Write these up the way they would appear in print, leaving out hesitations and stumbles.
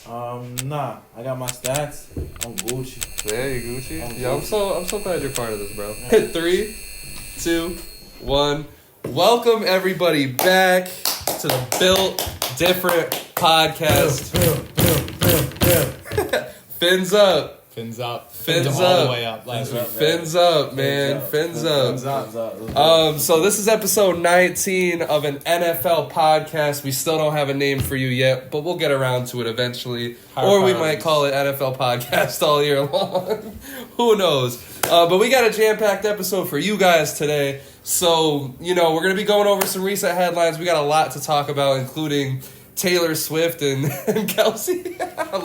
Nah. I got my stats. I'm Gucci. Yeah, you Gucci. I'm so glad you're part of this, bro. 3, 2, 1. Welcome everybody back to the Built Different podcast. Fins up. Fins up. Fins all up. the way up last week. Fins up, man. Fins up. So this is episode 19 of an NFL podcast. We still don't have a name for you yet, but we'll get around to it eventually. Or we might call it NFL podcast all year long. Who knows? But we got a jam-packed episode for you guys today. So, we're going to be going over some recent headlines. We got a lot to talk about, including Taylor Swift and Kelce. I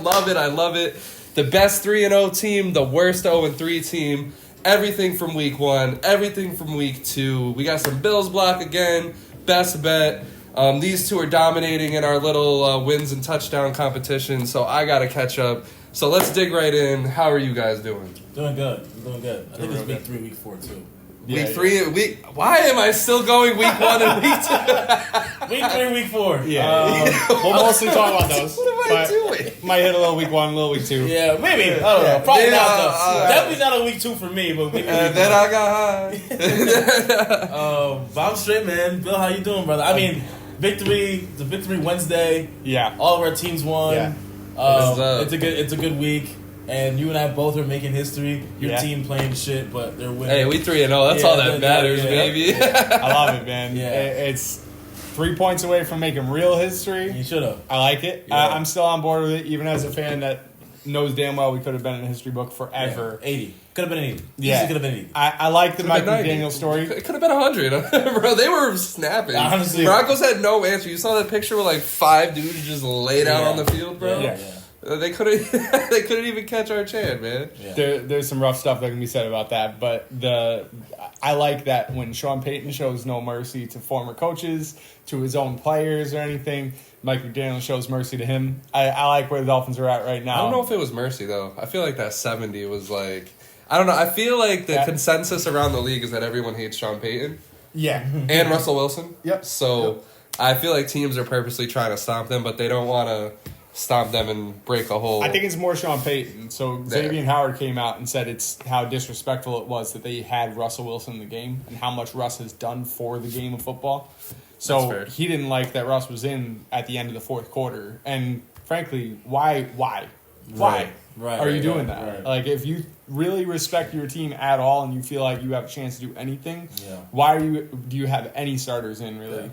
love it. The best 3-0 team, the worst 0-3 team, everything from week 1, everything from week 2. We got some Bills block again, best bet. These two are dominating in our little wins and touchdown competition, so I got to catch up. So let's dig right in. How are you guys doing? Doing good. I think it's week 3, week 4 too. Week 3, why am I still going week 1 and week 2? Week 3, week 4. Yeah. We'll mostly talk about those. What am I doing? Might hit a little week 1, a little week 2. Yeah, maybe. I don't know. Probably not though. Definitely not a week 2 for me, but maybe. And then I got high. But I'm straight, man. Bill, how you doing, brother? I mean, victory. It's a victory Wednesday. Yeah. All of our teams won. Yeah. It's a good week. And you and I both are making history. Your team playing shit, but they're winning. Hey, we 3-0. That's all that matters, baby. I love it, man. Yeah. It's 3 points away from making real history. You should have. I like it. Yeah. I'm still on board with it, even as a fan that knows damn well we could have been in the history book forever. Yeah. 80. Could have been 80. Yeah. Easily could have been 80. I like the Mike McDaniels story. It could have been 100. Bro, they were snapping. Honestly. Broncos had no answer. You saw that picture with like 5 dudes just laid out on the field, bro? Yeah. They couldn't even catch our chant, man. Yeah. There's some rough stuff that can be said about that, but I like that when Sean Payton shows no mercy to former coaches, to his own players or anything, Mike McDaniels shows mercy to him. I like where the Dolphins are at right now. I don't know if it was mercy, though. I feel like that 70 was like... I don't know. I feel like the consensus around the league is that everyone hates Sean Payton. Yeah. And Russell Wilson. Yep. So I feel like teams are purposely trying to stomp them, but they don't want to stomp them and break a hole. I think it's more Sean Payton. So Xavier Howard came out and said it's how disrespectful it was that they had Russell Wilson in the game and how much Russ has done for the game of football. So he didn't like that Russ was in at the end of the fourth quarter. And frankly, why are you doing that? Right. Like, if you really respect your team at all and you feel like you have a chance to do anything, why do you have any starters in really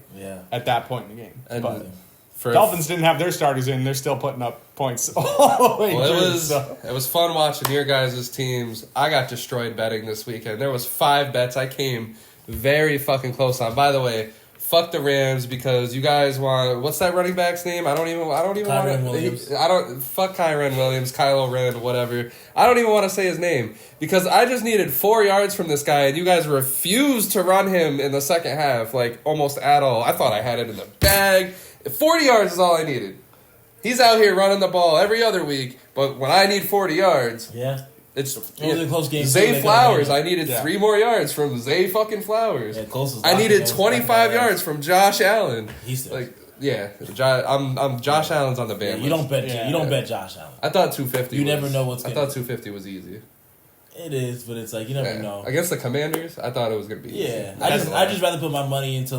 at that point in the game? And but Dolphins didn't have their starters in. They're still putting up points all the way through. It was fun watching your guys' teams. I got destroyed betting this weekend. There was 5 bets I came very fucking close on. By the way, fuck the Rams because you guys want... What's that running back's name? I don't even want to... Fuck Kyren Williams, Kylo Ren, whatever. I don't even want to say his name because I just needed 4 yards from this guy and you guys refused to run him in the second half, like almost at all. I thought I had it in the bag. 40 yards is all I needed. He's out here running the ball every other week, but when I need 40 yards, it's a close game. Zay Flowers. I needed 3 more yards from Zay fucking Flowers. Yeah, I needed 25 yards from Josh Allen. He's like, I'm Josh Allen's on the band. You don't bet. You don't bet Josh Allen. I thought 250. You never know what's. I thought 250 was easy. It is, but it's like you never know. Against the Commanders, I thought it was gonna be easy. Yeah, I just rather put my money into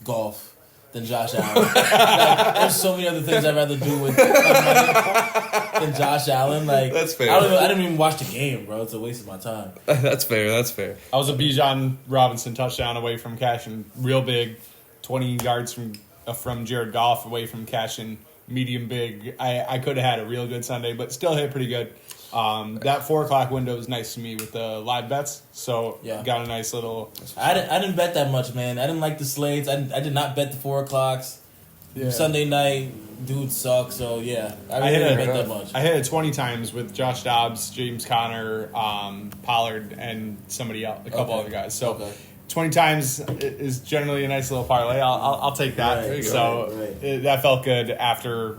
golf than Josh Allen. There's so many other things I'd rather do with my money than Josh Allen. Like that's fair. I didn't even watch the game, bro. It's a waste of my time. That's fair. I was a Bijan Robinson touchdown away from cashing real big, 20 yards from Jared Goff away from cashing medium big. I could have had a real good Sunday, but still hit pretty good. That 4:00 window was nice to me with the live bets, so got a nice little. I didn't bet that much, man. I didn't like the slates. I did not bet the 4:00. Yeah. Sunday night, dude sucks. So I didn't bet that much. I hit it 20 times with Josh Dobbs, James Conner, Pollard, and somebody else, a couple other guys. So 20 times is generally a nice little parlay. I'll take that. Right, so that felt good after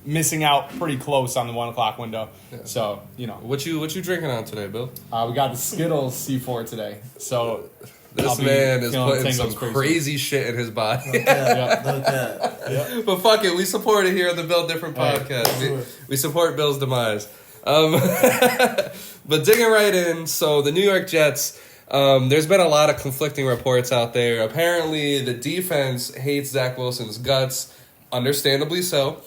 missing out pretty close on the 1:00 window. Yeah. So what you drinking on today, Bill? We got the Skittles C4 today. So This man is putting some crazy shit in his body. But fuck it, we support it here on the Build Different podcast. We support Bill's demise. But digging right in, so the New York Jets, there's been a lot of conflicting reports out there. Apparently, the defense hates Zach Wilson's guts, understandably so.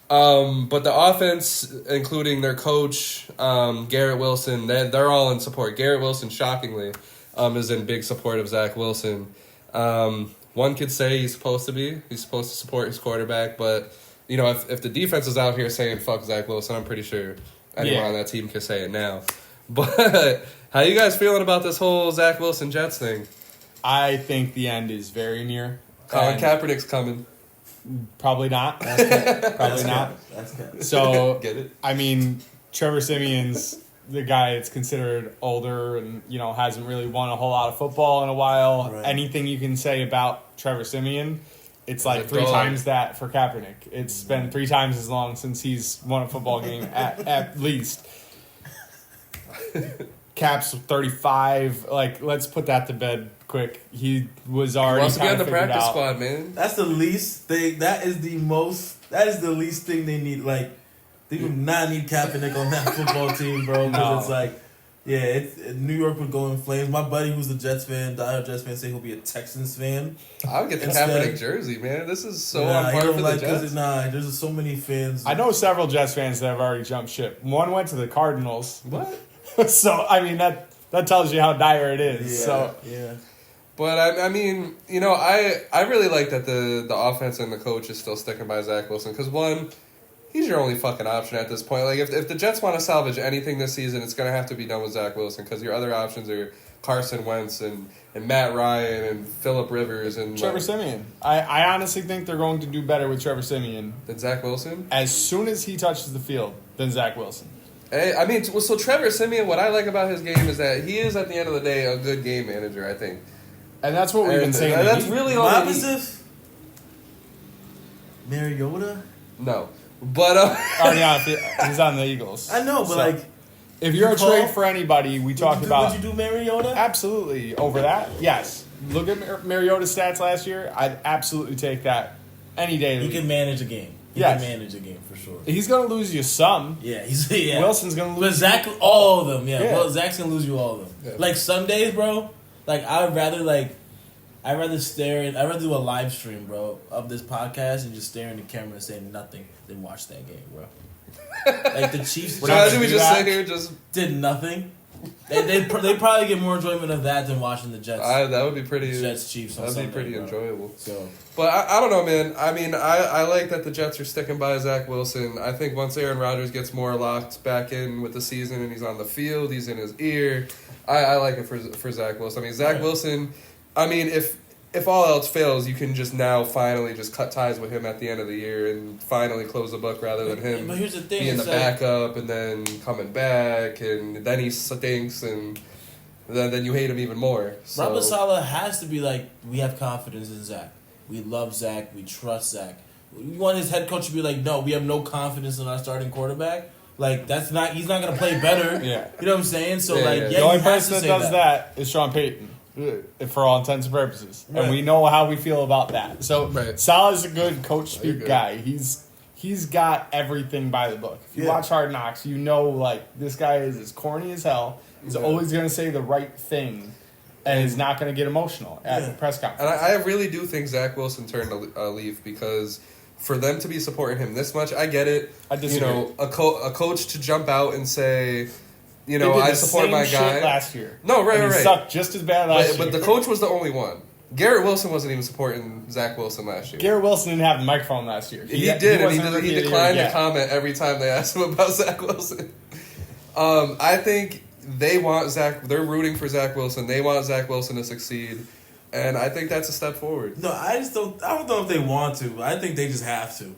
But the offense, including their coach, Garrett Wilson, they're all in support. Garrett Wilson, shockingly, is in big support of Zach Wilson. One could say he's supposed to support his quarterback, but you know, if the defense is out here saying fuck Zach Wilson, I'm pretty sure anyone on that team can say it now. But how you guys feeling about this whole Zach Wilson Jets thing? I think the end is very near. Colin Kaepernick's coming. Probably not. Probably not. So, get it? I mean, Trevor Siemian's the guy that's considered older and, you know, hasn't really won a whole lot of football in a while. Right. Anything you can say about Trevor Siemian, it's like 3 times that for Kaepernick. It's been 3 times as long since he's won a football game at least. Cap's 35. Like, let's put that to bed quick. He was already. He wants to be on the practice squad, man. That's the least thing. That is the least thing they need. Like, they do not need Kaepernick on that football team, bro. Because it's like, New York would go in flames. My buddy, who's a Jets fan, diehard Jets fan, say he'll be a Texans fan. I'll get the Kaepernick jersey, man. This is so on par for the Jets. There's so many fans. I know several Jets fans that have already jumped ship. One went to the Cardinals. What? So, I mean, that tells you how dire it is. Yeah. But, I mean, you know, I really like that the offense and the coach is still sticking by Zach Wilson. Because, one, he's your only fucking option at this point. Like, if the Jets want to salvage anything this season, it's going to have to be done with Zach Wilson. Because your other options are Carson Wentz and Matt Ryan and Phillip Rivers and Trevor Siemian. I honestly think they're going to do better with Trevor Siemian than Zach Wilson? As soon as he touches the field than Zach Wilson. I mean, so Trevor Siemian, what I like about his game is that he is, at the end of the day, a good game manager, I think. And that's what we've been saying. That's really all opposite. Mariota? No. But, he's on the Eagles. I know, but like... If you're a trade for anybody, we talked about... Would you do Mariota? Absolutely. Over that, yes. Look at Mariota's stats last year. I'd absolutely take that any day. He can manage a game. He can manage a game for sure. He's going to lose you some. Yeah, Wilson's going to lose you. But Zach, all of them, Well, Zach's going to lose you all of them. Yeah. Like, some days, bro, like, I'd rather do a live stream, bro, of this podcast and just stare in the camera and say nothing than watch that game, bro. Like, the Chiefs we just sit here did nothing. They probably get more enjoyment of that than watching the Jets. That would be pretty. Jets Chiefs. That would be pretty enjoyable. So, but I don't know, man. I mean, I like that the Jets are sticking by Zach Wilson. I think once Aaron Rodgers gets more locked back in with the season and he's on the field, he's in his ear. I like it for Zach Wilson. I mean, Zach Wilson. I mean, if all else fails, you can just now finally just cut ties with him at the end of the year and finally close the book rather than him but here's the thing, being the backup and then coming back and then he stinks and then you hate him even more. So. Robert Saleh has to be like, we have confidence in Zach. We love Zach. We trust Zach. We want his head coach to be like, no, we have no confidence in our starting quarterback. Like, he's not going to play better. Yeah. You know what I'm saying? So, the only person that does that is Sean Payton. For all intents and purposes. Right. And we know how we feel about that. So Saleh's a good coach speak guy. He's got everything by the book. If you watch Hard Knocks, you know, like, this guy is as corny as hell. He's always going to say the right thing and is not going to get emotional at the press conference. And I really do think Zach Wilson turned a leaf because for them to be supporting him this much, I get it. I disagree. You know, a coach to jump out and say... You know, I support my guy. Last year. No, right. He sucked just as bad last year. But the coach was the only one. Garrett Wilson wasn't even supporting Zach Wilson last year. Garrett Wilson didn't have the microphone last year. He declined to comment every time they asked him about Zach Wilson. I think they want Zach. They're rooting for Zach Wilson. They want Zach Wilson to succeed, and I think that's a step forward. No, I don't know if they want to. I think they just have to.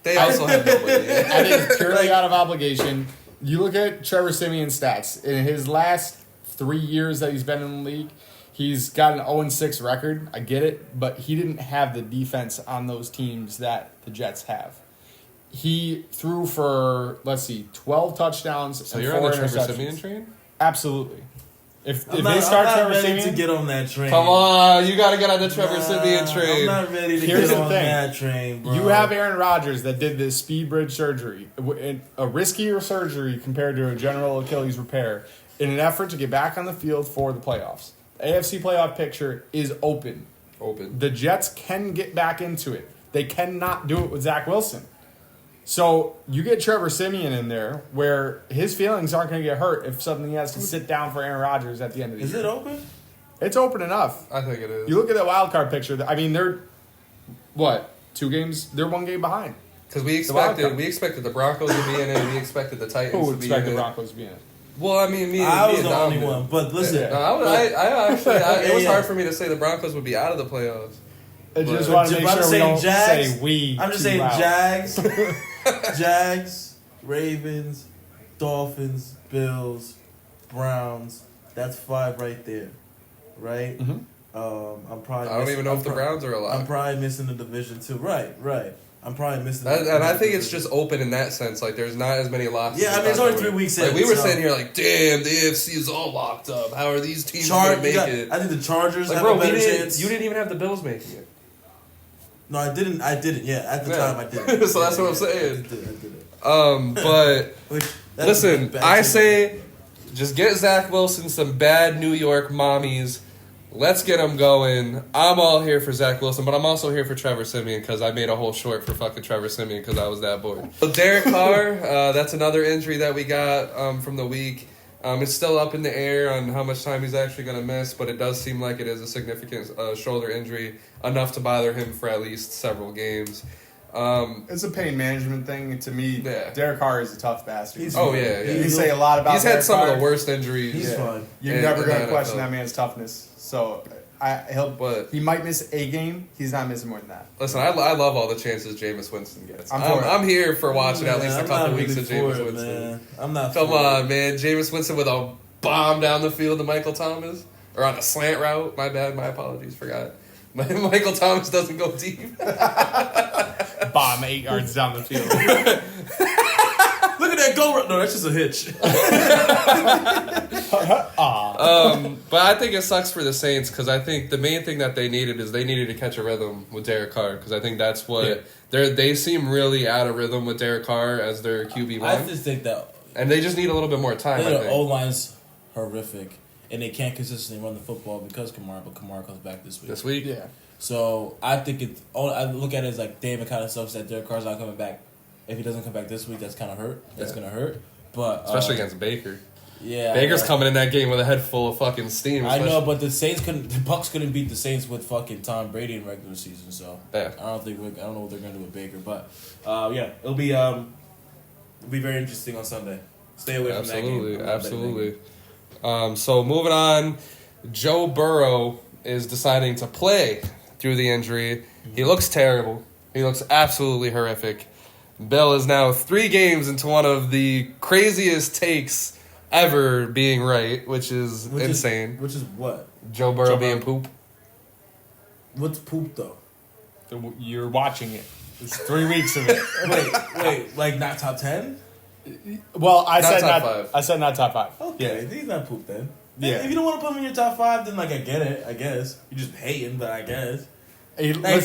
They also have nobody. I think it's purely out of obligation. You look at Trevor Siemian's stats. In his last 3 years that he's been in the league, he's got an 0-6 record. I get it, but he didn't have the defense on those teams that the Jets have. He threw for, 12 touchdowns so and you're 4 on the Trevor interceptions. Siemian train? Absolutely. If they start Trevor Siemian, to get on that train. Come on, you got to get on the Trevor Siemian train. I'm not ready to get on that train, bro. You have Aaron Rodgers that did this speed bridge surgery, a riskier surgery compared to a general Achilles repair, in an effort to get back on the field for the playoffs. The AFC playoff picture is open. The Jets can get back into it. They cannot do it with Zach Wilson. So you get Trevor Siemian in there where his feelings aren't going to get hurt if suddenly he has to sit down for Aaron Rodgers at the end of the year. Is it open? It's open enough. I think it is. You look at that wild card picture. I mean, they're, 2 games? They're 1 game behind. Because we expected the Broncos to be in it. We expected the Titans to be in it. Who expected the Broncos to be in it? Well, I mean, I was the only one. But listen. Yeah. No, it was hard for me to say the Broncos would be out of the playoffs. I just want to make sure we don't say we. I'm just saying Jags, Jags, Ravens, Dolphins, Bills, Browns. That's 5 right there, right? Mm-hmm. I'm probably. I don't even know if the Browns are alive. I'm probably missing the division too. Right. I'm probably missing. And I think it's just open in that sense. Like, there's not as many locks. Yeah, I mean, it's only 3 weeks in. Like, we were sitting here like, damn, the AFC is all locked up. How are these teams going to make it? I think the Chargers have a better chance. You didn't even have the Bills making it. No, I didn't. Yeah, at the time I didn't. So that's what I'm saying. I did it. But listen, I say just get Zach Wilson some bad New York mommies. Let's get him going. I'm all here for Zach Wilson, but I'm also here for Trevor Siemian because I made a whole short for fucking Trevor Siemian because I was that bored. So Derek Carr, that's another injury that we got from the week. It's still up in the air on how much time he's actually going to miss, but it does seem like it is a significant shoulder injury, enough to bother him for at least several games. It's a pain management thing to me. Yeah. Derek Carr is a tough bastard. You can say a lot about. He's had Derek some Carr. of the worst injuries. He's fine. You're never going to question that man's toughness. So he might miss a game. He's not missing more than that. Listen, I love all the chances Jameis Winston gets. I'm here for watching at least a couple weeks of Jameis Winston. Man. I'm not. Come on, man. Jameis Winston with a bomb down the field to Michael Thomas, or on a slant route. My bad. My apologies. Forgot. Michael Thomas doesn't go deep. Bomb 8 yards down the field. Look at that go route. No, that's just a hitch. But I think it sucks for the Saints because I think the main thing that they needed is they needed to catch a rhythm with Derek Carr because I think that's what they seem really out of rhythm with Derek Carr as their QB1. I just think that, and they just need a little bit more time. Their O-line's horrific, and they can't consistently run the football because Kamara comes back this week. This week, yeah. So I think I look at it as like, damn, it kind of sucks that Derek Carr's not coming back. If he doesn't come back this week, that's kind of hurt. That's gonna hurt. But especially against Baker. Yeah, Baker's coming in that game with a head full of fucking steam. I know, but the Bucks couldn't beat the Saints with fucking Tom Brady in regular season. So yeah. I don't know what they're gonna do with Baker, but it'll be very interesting on Sunday. Stay away from that game. Absolutely. So moving on, Joe Burrow is deciding to play through the injury. He looks terrible. He looks absolutely horrific. Bill is now 3 games into one of the craziest takes ever being right, which is insane. Which is what? Joe Burrow being poop. What's poop, though? You're watching it. It's 3 weeks of it. Wait, like not top 10? Well, I said top 5. I said not top 5. Okay, he's not poop then. Yeah. If you don't want to put him in your top 5, then like I get it. I guess you're just hating, but I guess. Hey, like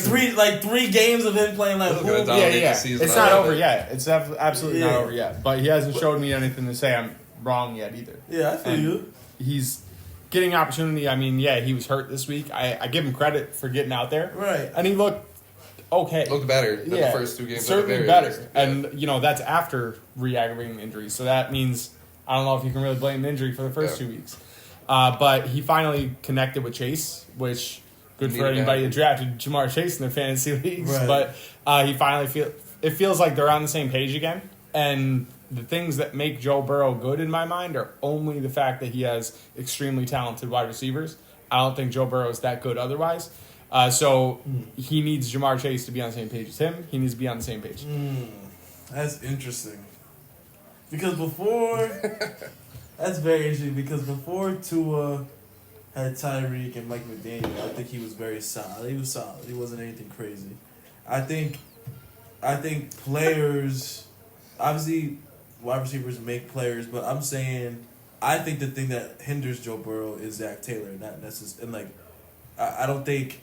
3 games of him playing like poop. Yeah. It's not over yet. It's absolutely not over yet. But he hasn't showed me anything to say I'm wrong yet either. Yeah, I feel you. He's getting opportunity. I mean, he was hurt this week. I give him credit for getting out there. Right. And he looked okay. Looked better than the first 2 games. Certainly better. Yeah. And, that's after re-aggravating injury. So that means, I don't know if you can really blame the injury for the first 2 weeks. But he finally connected with Chase, which... Good for anybody that drafted Jamar Chase in their fantasy leagues. Right. But he finally feels like they're on the same page again. And the things that make Joe Burrow good in my mind are only the fact that he has extremely talented wide receivers. I don't think Joe Burrow is that good otherwise. So he needs Jamar Chase to be on the same page as him. He needs to be on the same page. That's interesting. Because before... that's very interesting because before Tua... had Tyreek and Mike McDaniels, I think he was very solid. He was solid. He wasn't anything crazy. I think players, obviously wide receivers make players, but I'm saying I think the thing that hinders Joe Burrow is Zach Taylor, not necessarily. And like, I don't think.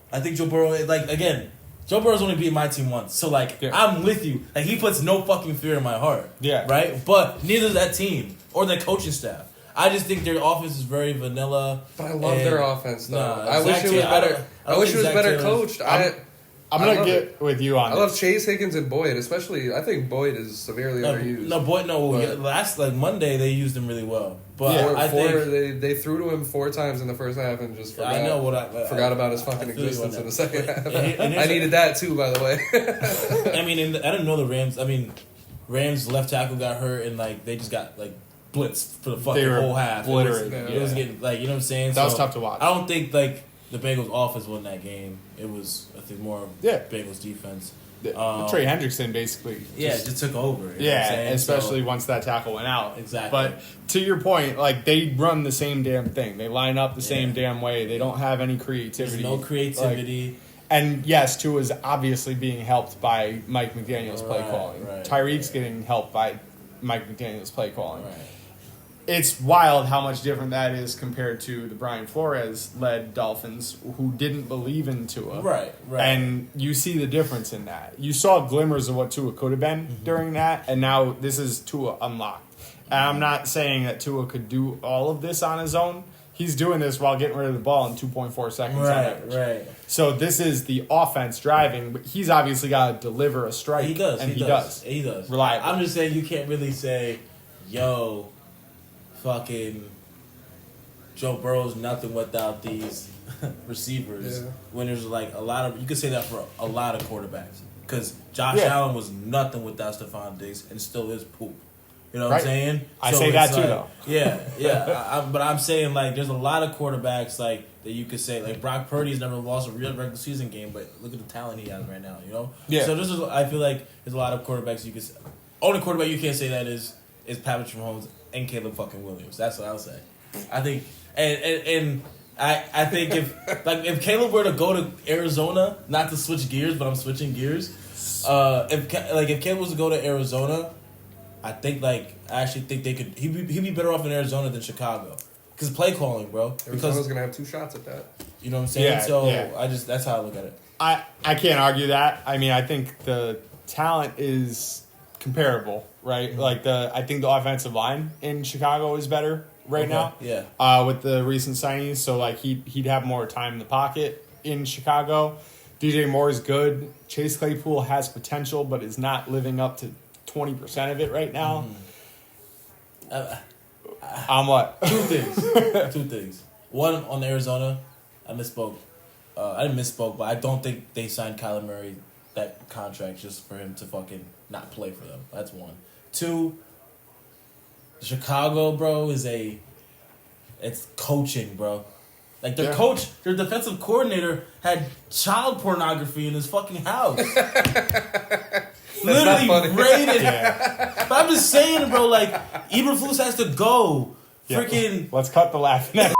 I think Joe Burrow, like, again, Joe Burrow's only beat my team once, so like, I'm with you. Like, he puts no fucking fear in my heart. Yeah. Right. But neither does that team or the coaching staff. I just think their offense is very vanilla. But I love their offense, though. I wish it was better. I wish it was better coached. I'm going to get with you on I love Chase Higgins and Boyd, especially. I think Boyd is severely overused. Last Monday they used him really well. But I think they threw to him 4 times in the first half and just forgot about his fucking existence in the second half. I needed that too, by the way. I mean, I didn't know the Rams. I mean, Rams left tackle got hurt and like they just got like blitzed for the fucking whole half. It was getting like, you know what I'm saying? That was tough to watch. I don't think like the Bengals offense won that game. It was, I think, more of Bengals defense. Trey Hendrickson basically just took over. Especially once that tackle went out. Exactly. But to your point, like, they run the same damn thing. They line up the same damn way. They don't have any creativity. There's no creativity. Like, and yes, Tua's obviously being helped by Mike McDaniels' play calling. Tyreek's getting helped by Mike McDaniels' play calling. Right. It's wild how much different that is compared to the Brian Flores-led Dolphins, who didn't believe in Tua. Right. And you see the difference in that. You saw glimmers of what Tua could have been during that, and now this is Tua unlocked. And I'm not saying that Tua could do all of this on his own. He's doing this while getting rid of the ball in 2.4 seconds on average. Right. So this is the offense driving, but he's obviously got to deliver a strike. He does. He does. Reliably. I'm just saying you can't really say, yo, fucking Joe Burrow's nothing without these receivers. When there's like a lot of, you could say that for a lot of quarterbacks, because Josh Allen was nothing without Stephon Diggs and still is poop. You know what I'm saying? I say that too, like, though. But I'm saying like there's a lot of quarterbacks like that you could say like Brock Purdy's never lost a real regular season game, but look at the talent he has right now. You know? Yeah. So this is, I feel like there's a lot of quarterbacks you could say. Only quarterback you can't say that is Patrick Mahomes and Caleb fucking Williams. That's what I'll say. I think, and I think if Caleb were to go to Arizona, not to switch gears, but I'm switching gears. If Caleb was to go to Arizona, I actually think they could. He'd be better off in Arizona than Chicago, because play calling, bro. Arizona's gonna have 2 shots at that. You know what I'm saying? That's how I look at it. I can't argue that. I mean, I think the talent is comparable, right? Mm-hmm. I think the offensive line in Chicago is better now. Yeah. With the recent signings, so like he'd have more time in the pocket in Chicago. DJ Moore is good. Chase Claypool has potential, but is not living up to 20% of it right now. On what? Two things. One, on Arizona, I misspoke. I didn't misspoke, but I don't think they signed Kyler Murray that contract just for him to fucking not play for them. That's one. 2, Chicago, bro, it's coaching, bro. Like their coach, their defensive coordinator had child pornography in his fucking house. Literally raided. But I'm just saying, bro, like Eberflus has to go. Freaking. Let's cut the laughing.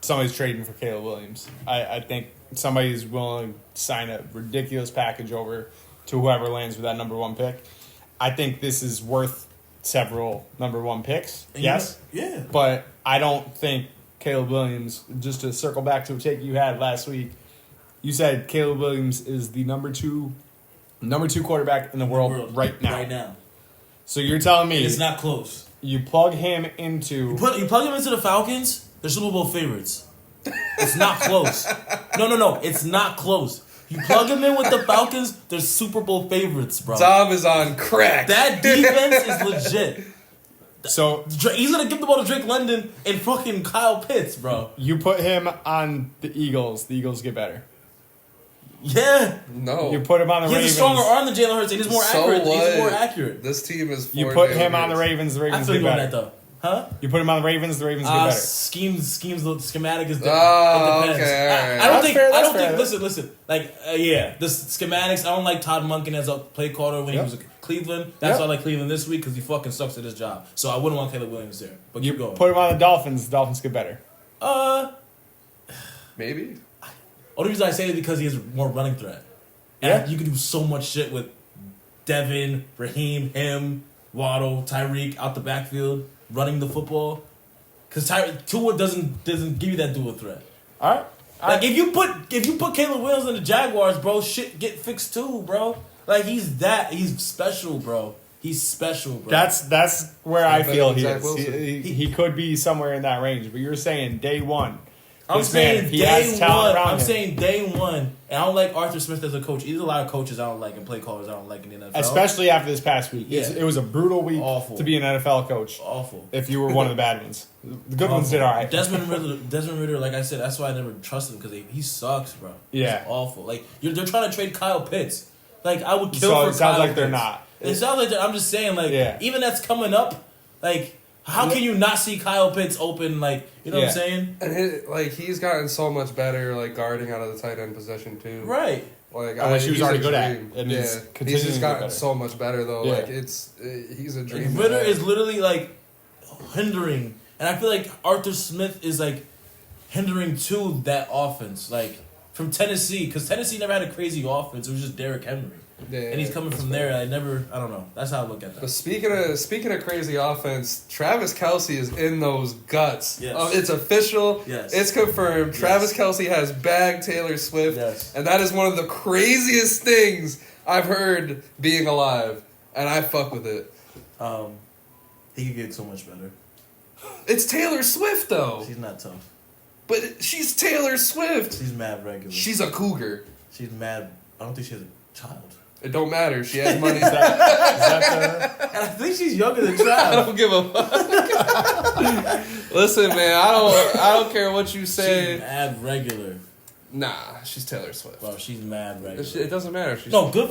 Somebody's trading for Caleb Williams. I think somebody's willing to sign a ridiculous package over to whoever lands with that number 1 pick. I think this is worth several number 1 picks. Yes. Yeah. But I don't think Caleb Williams, just to circle back to a take you had last week, you said Caleb Williams is the number two quarterback in the world right now. Right now. So you're telling me it's not close. You plug him into you plug him into the Falcons, they're Super Bowl favorites. It's not close. No, it's not close. You plug him in with the Falcons, they're Super Bowl favorites, bro. Tom is on crack. That defense is legit. So he's gonna give the ball to Drake London and fucking Kyle Pitts, bro. You put him on the Eagles get better. Yeah. No. You put him on the Ravens. He has a stronger arm than Jalen Hurts, and he's more accurate. He's more accurate. This team is. You put him on the Ravens get better. I feel you on that though. Huh? You put him on the Ravens get better. Schemes. The schematic is different. Oh, it depends. okay. I don't think. Listen. The schematics. I don't like Todd Monken as a play caller when he was at Cleveland. That's why I like Cleveland this week because he fucking sucks at his job. So I wouldn't want Caleb Williams there. But you keep going. Put him on the Dolphins. The Dolphins get better. Maybe. Only reason I say it is because he has more running threat. And you can do so much shit with Devin, Raheem, him, Waddle, Tyreek out the backfield. running the football. Because Tua doesn't give you that dual threat. All right. Like if you put Caleb Williams in the Jaguars, bro, shit get fixed too, bro. Like he's special, bro. He's special, bro. That's where I feel he is. He could be somewhere in that range, but you're saying day one. I'm saying day one. And I don't like Arthur Smith as a coach. There's a lot of coaches I don't like and play callers I don't like in the NFL. Especially after this past week. Yeah. It was a brutal week to be an NFL coach. Awful. If you were one of the bad ones. The good ones did all right. Desmond Ridder, like I said, that's why I never trusted him because he sucks, bro. Yeah. He's awful. Like, they're trying to trade Kyle Pitts. Like, I would kill for Kyle Pitts. It sounds like they're not. It sounds like I'm just saying, like, even that's coming up, like, how can you not see Kyle Pitts open, like, you know what I'm saying? And he's gotten so much better, like, guarding out of the tight end position, too. Right. Like, which he was already good at. And he's just gotten so much better, though. Yeah. Like, he's a dream. Ritter is literally, like, hindering. And I feel like Arthur Smith is, like, hindering, too, that offense. Like, from Tennessee. Because Tennessee never had a crazy offense. It was just Derrick Henry. Yeah, and he's coming from there. I don't know. That's how I look at that. But speaking of crazy offense, Travis Kelce is in those guts. Yes. It's official. Yes. It's confirmed. Yes. Travis Kelce has bagged Taylor Swift. Yes. And that is one of the craziest things I've heard being alive. And I fuck with it. He could get so much better. It's Taylor Swift, though. She's not tough. But she's Taylor Swift. She's mad regular. She's a cougar. She's mad. I don't think she has a child. It don't matter. She has money. And I think she's younger than Trav. I don't give a fuck. Listen, man, I don't care what you say. She's mad regular. Nah, she's Taylor Swift. Bro, she's mad regular. It doesn't matter. Good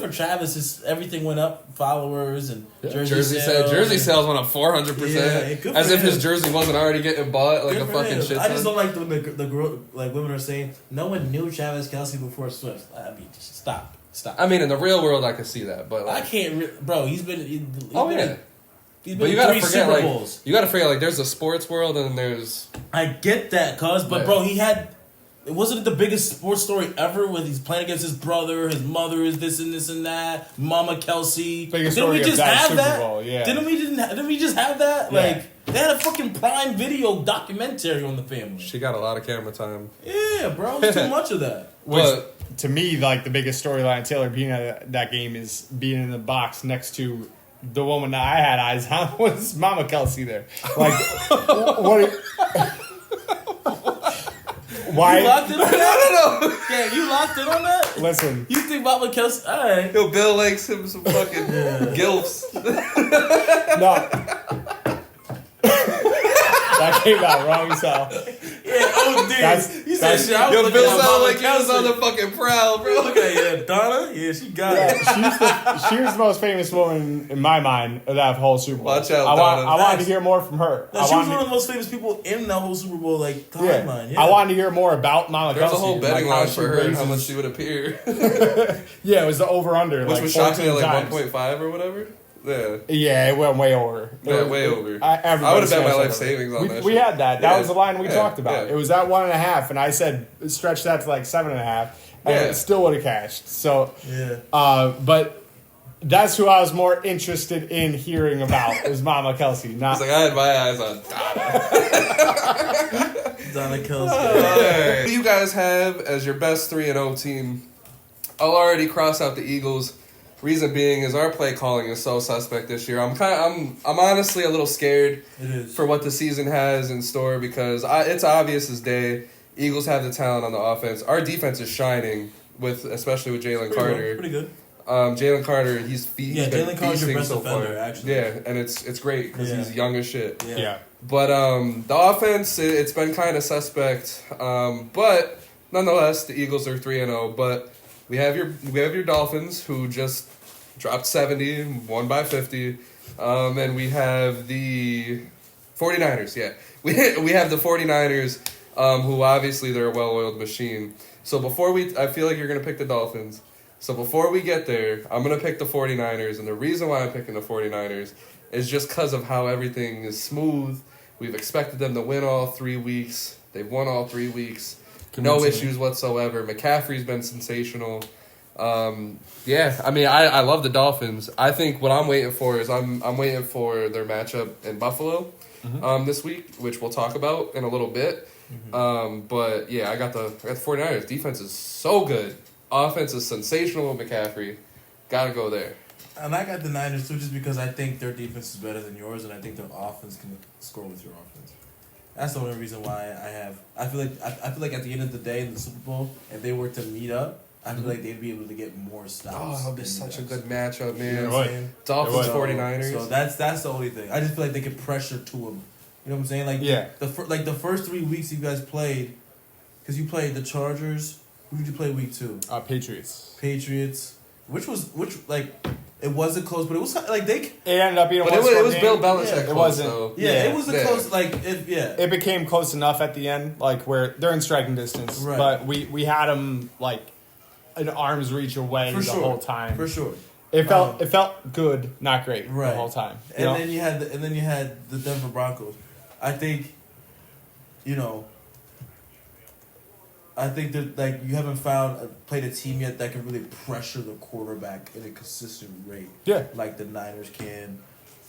for Travis. Everything went up, followers and jersey sales. Jersey sales went up 400%. As if his jersey wasn't already getting bought like a fucking shit. I just don't like the girl, like women are saying no one knew Travis Kelce before Swift. I mean, just stop. I mean, in the real world, I can see that, but like, I can't. Bro, he's been. He's but you gotta forget, like, you gotta figure, like, there's a sports world and there's. I get that, but bro, he had. It wasn't the biggest sports story ever with he's playing against his brother, his mother is this and that, Mama Kelce. Didn't we just have that? Bowl, yeah. Didn't we just have that? Yeah. Like they had a fucking Prime Video documentary on the family. She got a lot of camera time. Yeah, bro, it's too much of that. But to me, like the biggest storyline Taylor being at that game is being in the box next to the woman that I had eyes on was Mama Kelce there. Like what? Why? You locked in on that? No. Yeah, you locked in on that? Listen. You think Mama Kelce... All right. Yo, Bill likes him some fucking gilfs. No. That came out wrong as hell. Yeah, you said shit. Yo, Bill sounded like he was on the fucking prowl, bro. Look at Donna. Yeah, she got it. She was the most famous woman in my mind of that whole Super Bowl. Watch out, Donna. I wanted to hear more from her. No, she was one of the most famous people in that whole Super Bowl timeline. Yeah. I wanted to hear more about Mama Kelce. There's a whole betting line for her and how much she would appear. Yeah, it was the over-under. Which was shocking at 1.5 or whatever. Yeah, it went way over. Yeah, way over. I would have bet my life savings on that. We had that. That was the line we talked about. Yeah. It was at 1.5, and I said stretch that to like 7.5, and it still would have cashed. So, but that's who I was more interested in hearing about was Mama Kelce. Not like I had my eyes on Donna Kelce. Who do you guys have as your best 3-0 team? I'll already cross out the Eagles. Reason being is our play calling is so suspect this year. I'm honestly a little scared for what the season has in store because it's obvious as day. Eagles have the talent on the offense. Our defense is shining especially with Jalen Carter. Pretty good. Jalen Carter, he's been Jalen Carter's your best so defender, far. actually. Yeah, and it's great because he's young as shit. Yeah. But the offense, it's been kind of suspect. But nonetheless, the Eagles are 3-0. But we have your Dolphins who just dropped 70, won by 50. And we have the 49ers, We have the 49ers, who obviously they're a well-oiled machine. So I feel like you're going to pick the Dolphins. So before we get there, I'm going to pick the 49ers. And the reason why I'm picking the 49ers is just because of how everything is smooth. We've expected them to win all 3 weeks. They've won all 3 weeks. No issues whatsoever. McCaffrey's been sensational. Yeah, I mean, I love the Dolphins. I think what I'm waiting for is I'm waiting for their matchup in Buffalo this week, which we'll talk about in a little bit. But yeah, I got the 49ers. Defense is so good. Offense is sensational with McCaffrey. Gotta go there. And I got the Niners too, just because I think their defense is better than yours, and I think their offense can score with your offense. That's the only reason why I feel like at the end of the day in the Super Bowl, if they were to meet up, I feel like they'd be able to get more stops. Oh, that'll be such a good matchup, man. You know what I'm saying? Dolphins 49ers. So that's the only thing. I just feel like they could pressure to them. You know what I'm saying? Like the first 3 weeks you guys played, because you played the Chargers. Who did you play week 2? Patriots. Which it wasn't close, but it was like It ended up being. But it was Bill Belichick. Yeah, close, it wasn't. So. It was a close. It became close enough at the end, like where they're in striking distance. Right. But we had them like an arm's reach away whole time. For sure. It felt good, not great the whole time. Then you had the Denver Broncos. I think, I think that you haven't played a team yet that can really pressure the quarterback in a consistent rate. Yeah. Like the Niners can,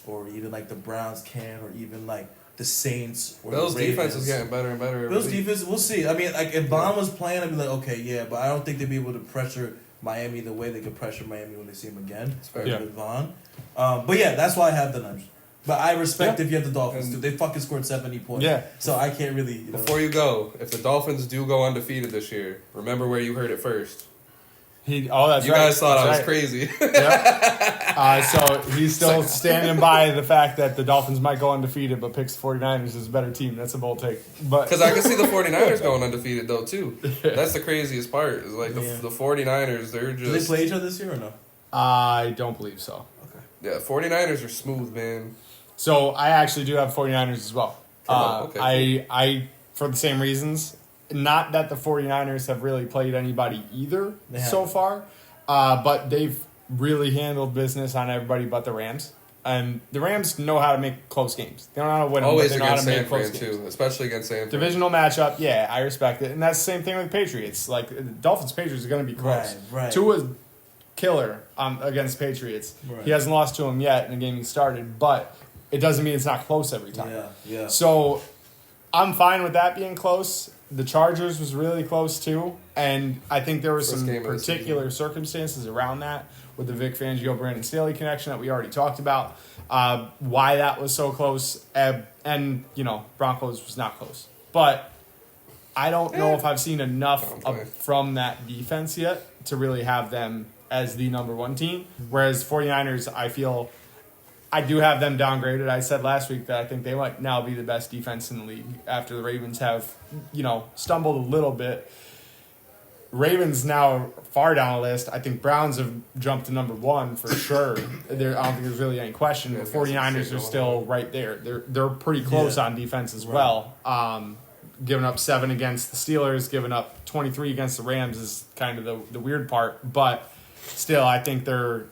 or even like the Browns can, or even like the Saints or Bill's the Ravens. defense is getting better and better. Bill's defense, we'll see. I mean, like if Vaughn was playing, I'd be like, okay, yeah, but I don't think they'd be able to pressure Miami the way they could pressure Miami when they see him again. With Vaughn. But yeah, that's why I have the Niners. But I respect if you have the Dolphins too. They fucking scored 70 points. Yeah. So I can't really. Before you go, if the Dolphins do go undefeated this year, remember where you heard it first. You guys thought I was crazy. Yep. So he's still standing by the fact that the Dolphins might go undefeated, but picks the 49ers as a better team. That's a bold take. Because I can see the 49ers going undefeated, though, too. Yeah. That's the craziest part. Is like the 49ers, they're just... Do they play each other this year or no? I don't believe so. Okay. Yeah, 49ers are smooth, man. So I actually do have 49ers as well. Okay. I for the same reasons. Not that the 49ers have really played anybody either so far, but they've really handled business on everybody but the Rams. And the Rams know how to make close games. They don't know how to win them, but they know how to make close games. Too, especially against San Fran. Divisional matchup, yeah, I respect it. And that's the same thing with the Patriots. Like, the Dolphins-Patriots are going to be close. Right. Tua's killer against Patriots. Right. He hasn't lost to them yet in the game he started, but it doesn't mean it's not close every time. Yeah. So I'm fine with that being close. The Chargers was really close too, and I think there were some particular circumstances around that with the Vic Fangio, Brandon Staley connection that we already talked about, why that was so close, and Broncos was not close. But I don't know if I've seen enough from that defense yet to really have them as the number one team, whereas 49ers, I feel... I do have them downgraded. I said last week that I think they might now be the best defense in the league after the Ravens have, stumbled a little bit. Ravens now far down the list. I think Browns have jumped to number one for sure. I don't think there's really any question. The 49ers are still right there. They're pretty close on defense as well. Giving up 7 against the Steelers, giving up 23 against the Rams is kind of the weird part. But still, I think they're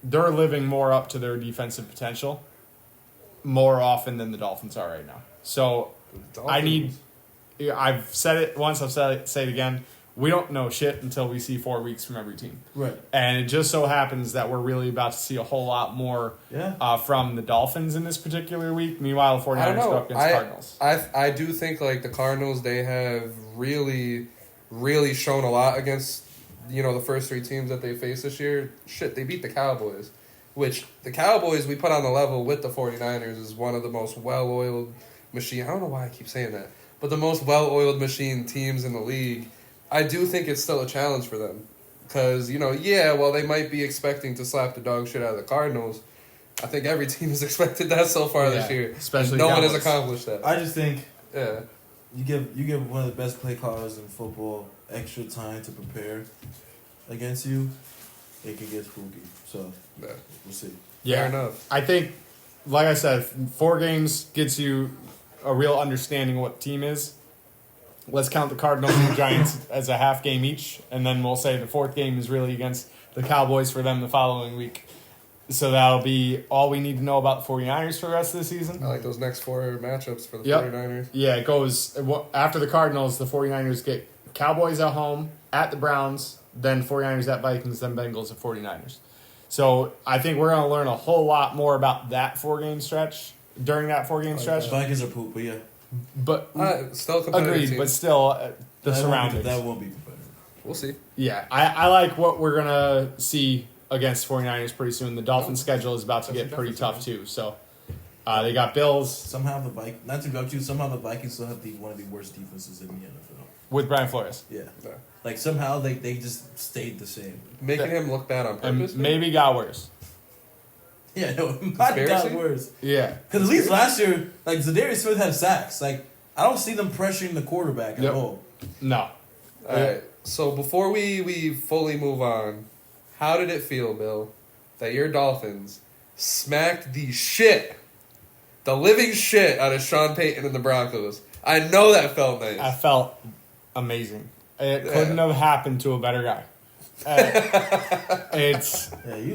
living more up to their defensive potential more often than the Dolphins are right now. So I've said it once, say it again. We don't know shit until we see 4 weeks from every team. Right. And it just so happens that we're really about to see a whole lot more from the Dolphins in this particular week. Meanwhile, the 49ers go up against Cardinals. I do think like the Cardinals, they have really, really shown a lot against the first 3 teams that they faced this year. Shit, they beat the Cowboys, which the Cowboys we put on the level with the 49ers is one of the most well-oiled machine. I don't know why I keep saying that, but the most well-oiled machine teams in the league. I do think it's still a challenge for them because, while they might be expecting to slap the dog shit out of the Cardinals, I think every team has expected that so far this year. Especially no one has accomplished that. I just think you give one of the best play callers in football extra time to prepare against you, it can get spooky. So we'll see. Yeah, fair enough. I think, like I said, 4 games gets you a real understanding of what the team is. Let's count the Cardinals and the Giants as a half game each, and then we'll say the 4th game is really against the Cowboys for them the following week. So that'll be all we need to know about the 49ers for the rest of the season. I like those next 4 matchups for the 49ers. Yeah, it goes after the Cardinals, the 49ers get Cowboys at home, at the Browns, then 49ers at Vikings, then Bengals at 49ers. So I think we're going to learn a whole lot more about that 4-game stretch during that 4-game stretch. Vikings are poop, but yeah. But still a competitive agreed, team. but still the surroundings. That won't be competitive. We'll see. Yeah, I like what we're going to see against 49ers pretty soon. The Dolphins' schedule is about to get pretty tough too. So they got Bills. Somehow the Vikings still have one of the worst defenses in the NFL. With Brian Flores. Yeah. Like somehow they just stayed the same. Making him look bad on purpose. And maybe got worse. Yeah, no, it might have got worse. Yeah. Because at least last year, like, Zadarius Smith had sacks. Like, I don't see them pressuring the quarterback at all. No. All right. So before we fully move on, how did it feel, Bill, that your Dolphins smacked the living shit out of Sean Payton and the Broncos? I know that felt nice. I felt amazing. It couldn't have happened to a better guy. You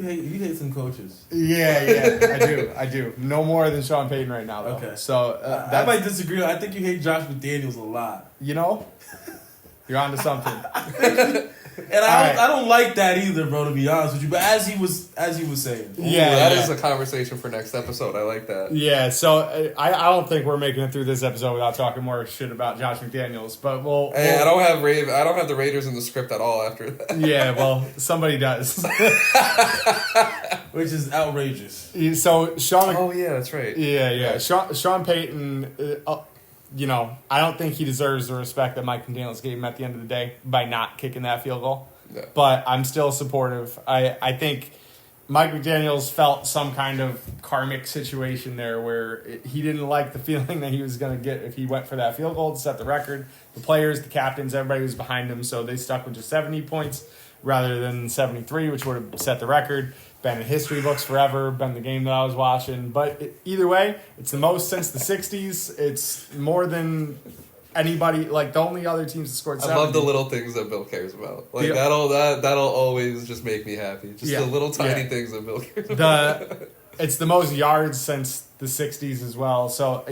hate some coaches. Yeah, I do. No more than Sean Payton right now, though. Okay. So I might disagree. I think you hate Josh McDaniels a lot. You know, you're onto something. And I don't like that either, bro. To be honest with you, but as he was saying, that is a conversation for next episode. I like that. Yeah, so I don't think we're making it through this episode without talking more shit about Josh McDaniels. But I don't have the Raiders in the script at all after that. Yeah, well, somebody does, which is outrageous. So Sean. Oh yeah, that's right. Yeah. Sean Payton. I don't think he deserves the respect that Mike McDaniels gave him at the end of the day by not kicking that field goal. Yeah. But I'm still supportive. I think Mike McDaniels felt some kind of karmic situation there where he didn't like the feeling that he was going to get if he went for that field goal to set the record. The players, the captains, everybody was behind him, so they stuck with just 70 points rather than 73, which would have set the record. Been in history books forever, been the game that I was watching. But either way, it's the most since the 60s. It's more than anybody, like the only other teams that scored 70. I love the little things that Bill cares about. Like that'll always just make me happy. Just the little tiny things that Bill cares about. It's the most yards since the 60s as well. So,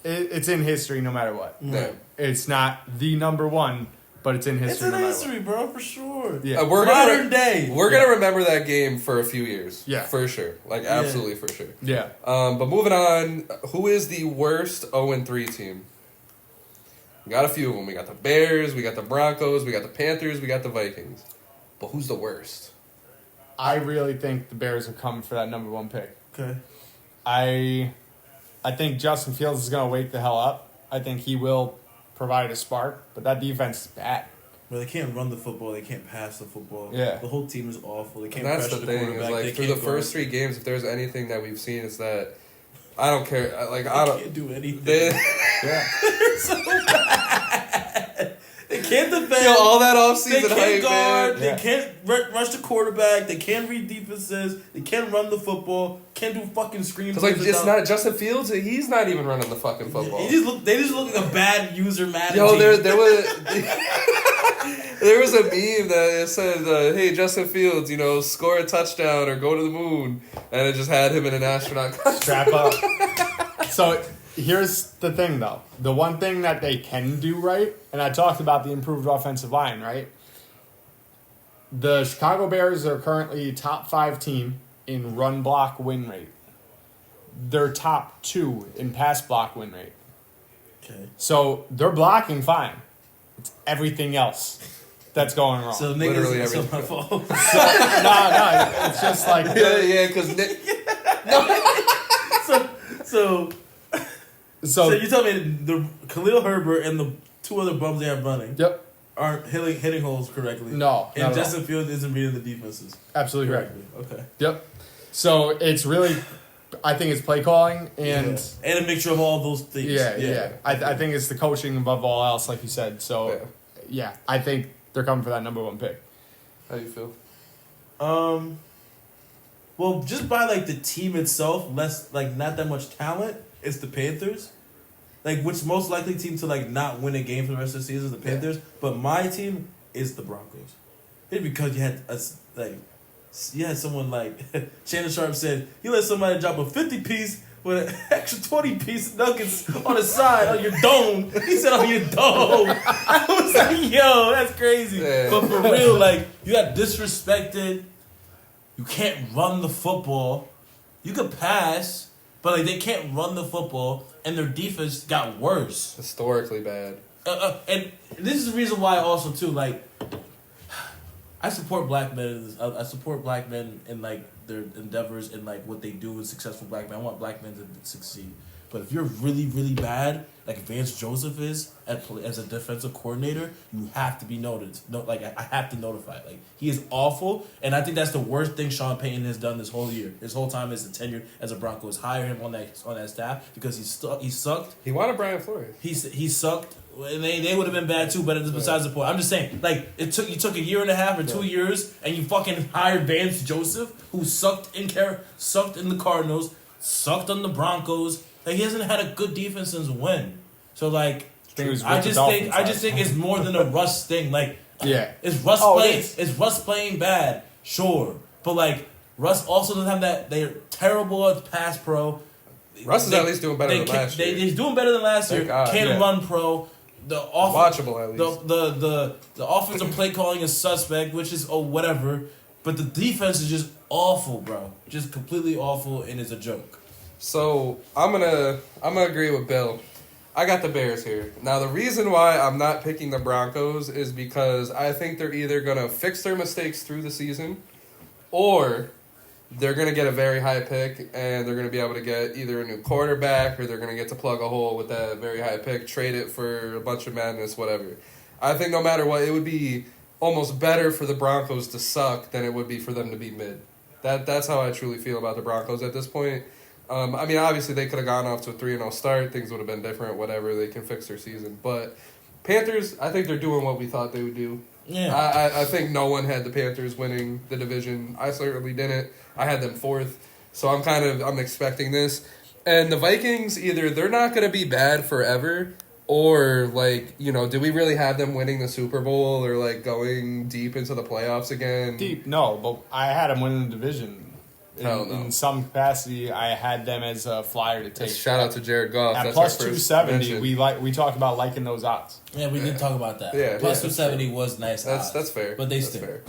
it's in history no matter what. Yeah. It's not the number one, but it's in history. It's in history, bro, for sure. Yeah. We're modern day. We're gonna remember that game for a few years. Yeah, for sure. Like absolutely for sure. Yeah. But moving on, who is the worst 0-3 team? We got a few of them. We got the Bears, we got the Broncos, we got the Panthers, we got the Vikings. But who's the worst? I really think the Bears are coming for that number one pick. Okay. I think Justin Fields is gonna wake the hell up. I think he will provide a spark, but that defense is bad. Well, they can't run the football. They can't pass the football. Yeah. The whole team is awful. They can't That's pressure the the thing. quarterback. Is like through the first 3 games, if there's anything that we've seen, it's that I don't care. Like I don't can't do anything. They're so bad. They can't defend. all that offseason They can't hype, guard. man. They can't rush the quarterback. They can't read defenses. They can't run the football. Can't do fucking screen. Because it's not Justin Fields. He's not even running the fucking football. They just look like a bad user manager. Yo, there was a meme that said, "Hey, Justin Fields, score a touchdown or go to the moon," and it just had him in an astronaut costume. Strap up. So here's the thing, though. The one thing that they can do right, and I talked about the improved offensive line, right? The Chicago Bears are currently top 5 team in run block win rate. They're top 2 in pass block win rate. Okay. So they're blocking fine. It's everything else that's going wrong. So Literally niggas, everything. my fault. No, it's just like because So you tell me the Khalil Herbert and the 2 other bums they have running aren't hitting holes correctly. No, and Justin Fields isn't reading the defenses. Absolutely correct. Okay. Yep. So it's really, I think it's play calling and a mixture of all those things. Yeah. I think it's the coaching above all else, like you said. So I think they're coming for that number 1 pick. How do you feel? Well, just by like the team itself, not that much talent. It's the Panthers. Which most likely team to not win a game for the rest of the season is the Panthers. But my team is the Broncos. It's because you had someone like Shannon Sharp said, you let somebody drop a 50-piece with an extra 20-piece nuggets on the side on your dome. He said on your dome. I was like, yo, that's crazy. Yeah. But for real, like, you got disrespected. You can't run the football. You could pass, but like they can't run the football, and their defense got worse. Historically bad. And this is the reason why also too, like, I support black men. I support black men in like their endeavors and like what they do as successful black men. I want black men to succeed. But if you're really, really bad, like Vance Joseph is as a defensive coordinator, you have to be noticed. No, like I have to notify. Like he is awful, and I think that's the worst thing Sean Payton has done this whole year. His whole time as a tenure as a Broncos, hire him on that staff because he sucked. He wanted Brian Flores. He sucked. And they would have been bad too, but it's besides the point. I'm just saying, like, you took a year and a half or 2 years, and you fucking hired Vance Joseph, who sucked in the Cardinals, sucked on the Broncos. Like, he hasn't had a good defense since when? So like, I just think it's more than a Russ thing. Like, is Russ playing bad? Sure, but like Russ also doesn't have that. They're terrible at pass pro. Russ is at least doing better than last year. He's doing better than last year. Can run pro. Watchable at least. The offensive play calling is suspect, which is whatever. But the defense is just awful, bro. Just completely awful, and it's a joke. So I'm gonna agree with Bill. I got the Bears here. Now the reason why I'm not picking the Broncos is because I think they're either gonna fix their mistakes through the season, or they're going to get a very high pick, and they're going to be able to get either a new quarterback, or they're going to get to plug a hole with that very high pick, trade it for a bunch of madness, whatever. I think no matter what, it would be almost better for the Broncos to suck than it would be for them to be mid. That's how I truly feel about the Broncos at this point. I mean, obviously, they could have gone off to a 3-0 start. Things would have been different, whatever. They can fix their season. But Panthers, I think they're doing what we thought they would do. Yeah. I think no one had the Panthers winning the division. I certainly didn't. I had them fourth. So I'm expecting this. And the Vikings, either they're not going to be bad forever, or like, do we really have them winning the Super Bowl or like going deep into the playoffs again? Deep, no, but I had them winning the division. In some capacity, I had them as a flyer to take. Shout out to Jared Goff. At plus 270, we talked about liking those odds. Yeah, we did talk about that. Yeah, plus 270 was nice. That's fair. But that's fair.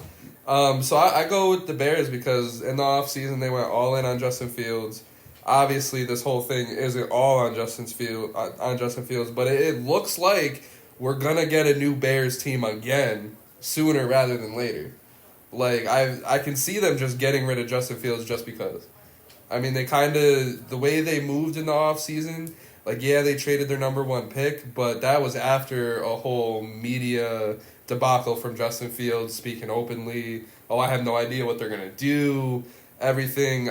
So I go with the Bears because in the offseason they went all in on Justin Fields. Obviously, this whole thing isn't all on Justin Fields, but it looks like we're gonna get a new Bears team again sooner rather than later. Like, I can see them just getting rid of Justin Fields just because. I mean, the way they moved in the offseason, like, yeah, they traded their number one pick, but that was after a whole media debacle from Justin Fields speaking openly. Oh, I have no idea what they're going to do. Everything.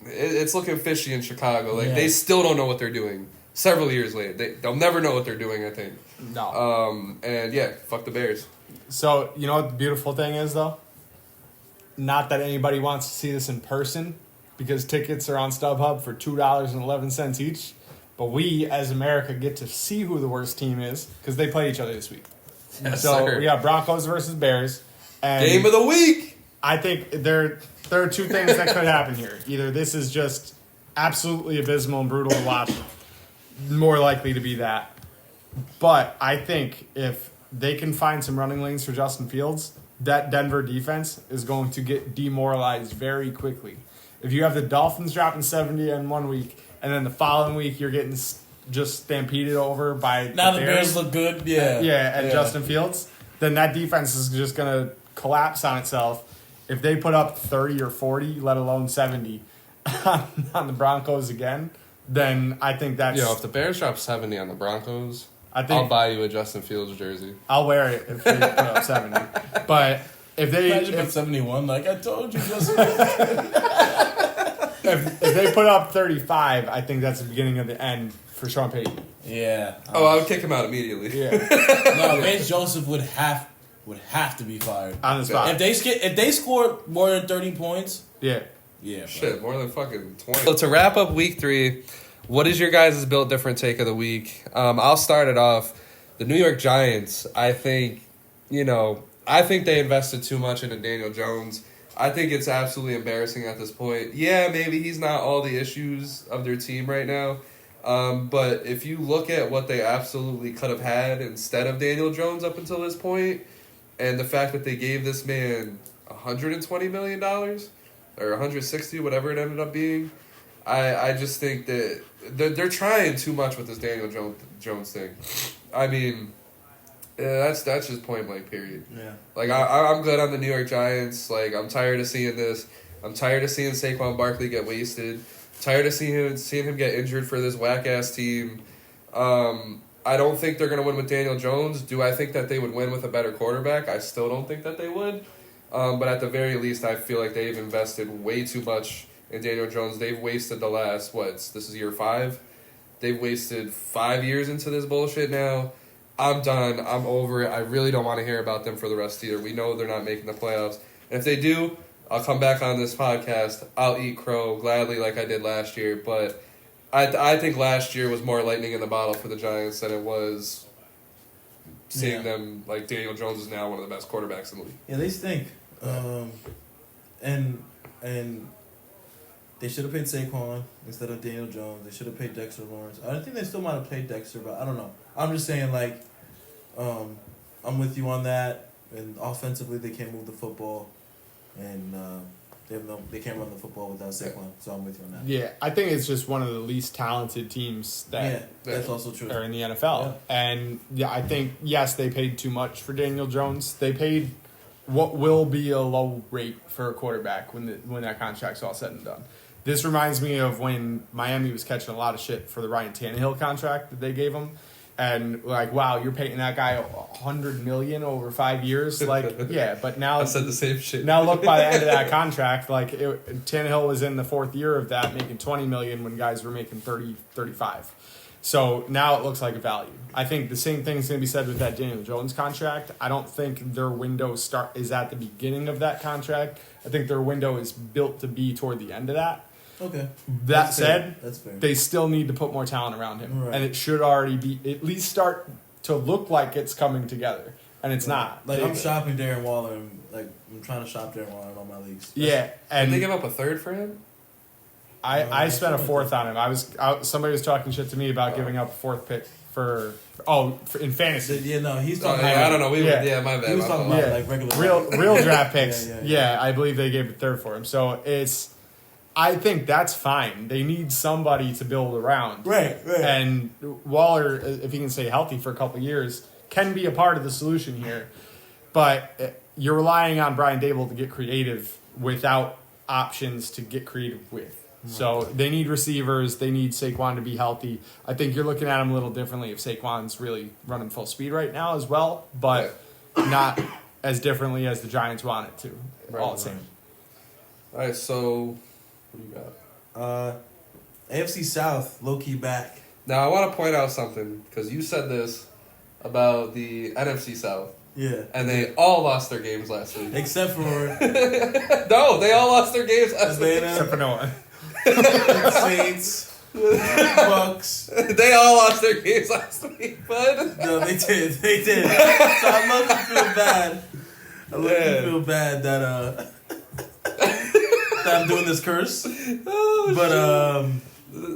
It's looking fishy in Chicago. Like, They still don't know what they're doing. Several years later. They'll never know what they're doing, I think. No. And, yeah, fuck the Bears. So, you know what the beautiful thing is, though? Not that anybody wants to see this in person, because tickets are on StubHub for $2.11 each. But we, as America, get to see who the worst team is, because they play each other this week. Yes, so sir. We got Broncos versus Bears. And game of the week! I think there are two things that could happen here. Either this is just absolutely abysmal and brutal to watch. More likely to be that. But I think if they can find some running lanes for Justin Fields, that Denver defense is going to get demoralized very quickly. If you have the Dolphins dropping 70 in 1 week, and then the following week you're getting just stampeded over by now the Bears look good, Justin Fields, then that defense is just going to collapse on itself. If they put up 30 or 40, let alone 70 on the Broncos again, then I think that's... if the Bears drop 70 on the Broncos... I'll buy you a Justin Fields jersey. I'll wear it if they put up 70. But if they... Imagine if 71, like I told you, Justin. if they put up 35, I think that's the beginning of the end for Sean Payton. Yeah. I would kick him out immediately. Yeah. No, Vance Joseph would have to be fired. On the spot. If they scored more than 30 points... Yeah. Yeah. Shit, more than fucking 20. So to wrap up week 3... What is your guys' built different take of the week? I'll start it off. The New York Giants, I think they invested too much into Daniel Jones. I think it's absolutely embarrassing at this point. Yeah, maybe he's not all the issues of their team right now. But if you look at what they absolutely could have had instead of Daniel Jones up until this point, and the fact that they gave this man $120 million or $160, whatever it ended up being, I just think that they're trying too much with this Daniel Jones thing. I mean, that's just point blank, period. Yeah. Like, I'm good on the New York Giants. Like, I'm tired of seeing this. I'm tired of seeing Saquon Barkley get wasted. Tired of seeing him get injured for this whack-ass team. I don't think they're going to win with Daniel Jones. Do I think that they would win with a better quarterback? I still don't think that they would. But at the very least, I feel like they've invested way too much in Daniel Jones. They've wasted the last, this is year 5? They've wasted 5 years into this bullshit now. I'm done. I'm over it. I really don't want to hear about them for the rest of the year. We know they're not making the playoffs. And if they do, I'll come back on this podcast. I'll eat crow gladly like I did last year. But I think last year was more lightning in the bottle for the Giants than it was seeing them, like, Daniel Jones is now one of the best quarterbacks in the league. Yeah, they stink. And they should have paid Saquon instead of Daniel Jones. They should have paid Dexter Lawrence. I think they still might have paid Dexter, but I don't know. I'm just saying, like, I'm with you on that. And offensively, they can't move the football. And they can't run the football without Saquon. So I'm with you on that. Yeah, I think it's just one of the least talented teams that's also true. Are in the NFL. Yeah. And I think, yes, they paid too much for Daniel Jones. They paid what will be a low rate for a quarterback when that contract's all said and done. This reminds me of when Miami was catching a lot of shit for the Ryan Tannehill contract that they gave him. And, like, wow, you're paying that guy $100 million over 5 years? Like, yeah, but now... I said the same shit. Now look, by the end of that contract, like, Tannehill was in the 4th year of that, making $20 million when guys were making 30, 35. So now it looks like a value. I think the same thing is going to be said with that Daniel Jones contract. I don't think their window is at the beginning of that contract. I think their window is built to be toward the end of that. Okay. That said, that's fair. They still need to put more talent around him. Right. And it should already be, at least start to look like it's coming together. And it's not. Like, I'm shopping Darren Waller. And, like, I'm trying to shop Darren Waller in all my leagues. Yeah. And did they give up a 3rd for him? I spent a 4th on him. Somebody was talking shit to me about giving up a 4th pick in fantasy. Yeah, no, he's talking about... I don't know. My bad. He was talking about, like, regular... Real draft picks. Yeah, I believe they gave a 3rd for him. So it's... I think that's fine. They need somebody to build around. Right. And Waller, if he can stay healthy for a couple of years, can be a part of the solution here. But you're relying on Brian Dable to get creative without options to get creative with. So they need receivers. They need Saquon to be healthy. I think you're looking at him a little differently if Saquon's really running full speed right now as well, but not as differently as the Giants want it to. All the same. All right, so what do you got? AFC South, low-key back. Now, I want to point out something, because you said this about the NFC South. Yeah. And they all lost their games last week. Except for... No, they all lost their games last week. Except for Noah. Saints, Bucks. They all lost their games last week, bud. No, they did. So I love to feel bad. That that I'm doing this curse. Oh, but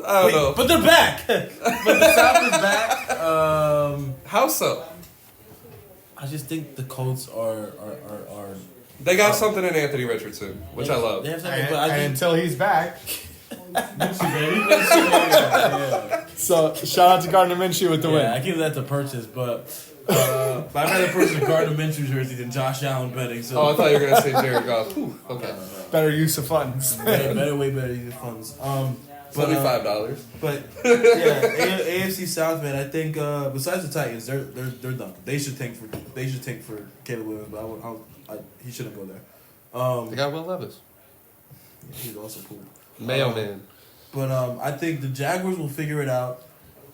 I don't know. But they're back. But the South is back. How so? I just think the Colts are They got something in Anthony Richardson, which I love. They have something, but I think until he's back. Minshew, baby. Yeah. So shout out to Gardner Minshew with the win. I give that to purchase, but I'd rather purchase a Gardner Minshew jersey than Josh Allen betting. So. Oh, I thought you were gonna say Jared Goff. Okay. Better use of funds. Way better use of funds. It's only $5. But yeah, AFC South, man. I think besides the Titans, they're done. They should tank for Caleb Williams, but he shouldn't go there. They got Will Levis. Yeah, he's also cool. Mayo man. But I think the Jaguars will figure it out.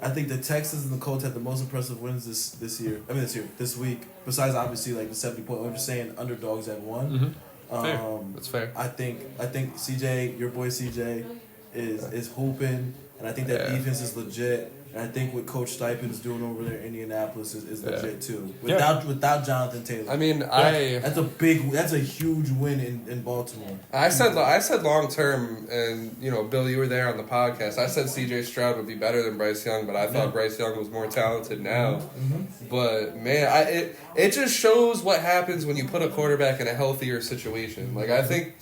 I think the Texans and the Colts had the most impressive wins this week. Besides, obviously, like the 70-point. I'm just saying, underdogs have won. Mm-hmm. Fair. That's fair. I think CJ, your boy CJ, is hooping, and I think that defense is legit. And I think what Coach Stipend's doing over there in Indianapolis is legit too. Without Jonathan Taylor. I mean, that's a huge win in Baltimore. I said long term, and Bill, you were there on the podcast. I said C.J. Stroud would be better than Bryce Young, but I thought Bryce Young was more talented now. Mm-hmm. But man, it just shows what happens when you put a quarterback in a healthier situation. Like I think.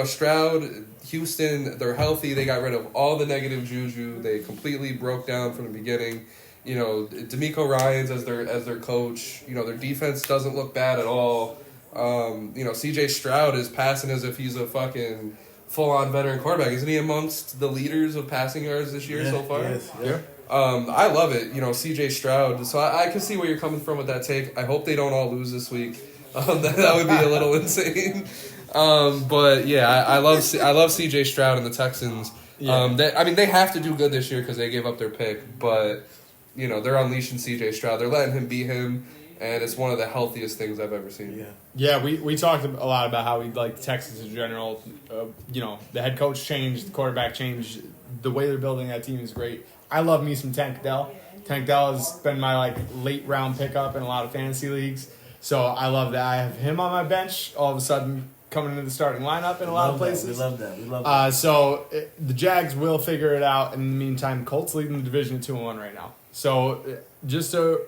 Stroud, Houston, they're healthy. They got rid of all the negative juju. They completely broke down from the beginning. DeMeco Ryans as their coach. Their defense doesn't look bad at all. C.J. Stroud is passing as if he's a fucking full-on veteran quarterback. Isn't he amongst the leaders of passing yards this year so far? Yes, yeah. I love it. C.J. Stroud. So I can see where you're coming from with that take. I hope they don't all lose this week. That would be a little insane. But yeah, I love C.J. Stroud and the Texans. Yeah. They have to do good this year because they gave up their pick. But they're unleashing C.J. Stroud. They're letting him beat him, and it's one of the healthiest things I've ever seen. Yeah. We talked a lot about how we like the Texans in general. The head coach changed, the quarterback changed. The way they're building that team is great. I love me some Tank Dell. Tank Dell has been my late round pickup in a lot of fantasy leagues. So I love that. I have him on my bench. All of a sudden, coming into the starting lineup in a lot of places. We love that. So the Jags will figure it out. In the meantime, Colts leading the division 2-1 right now. So just to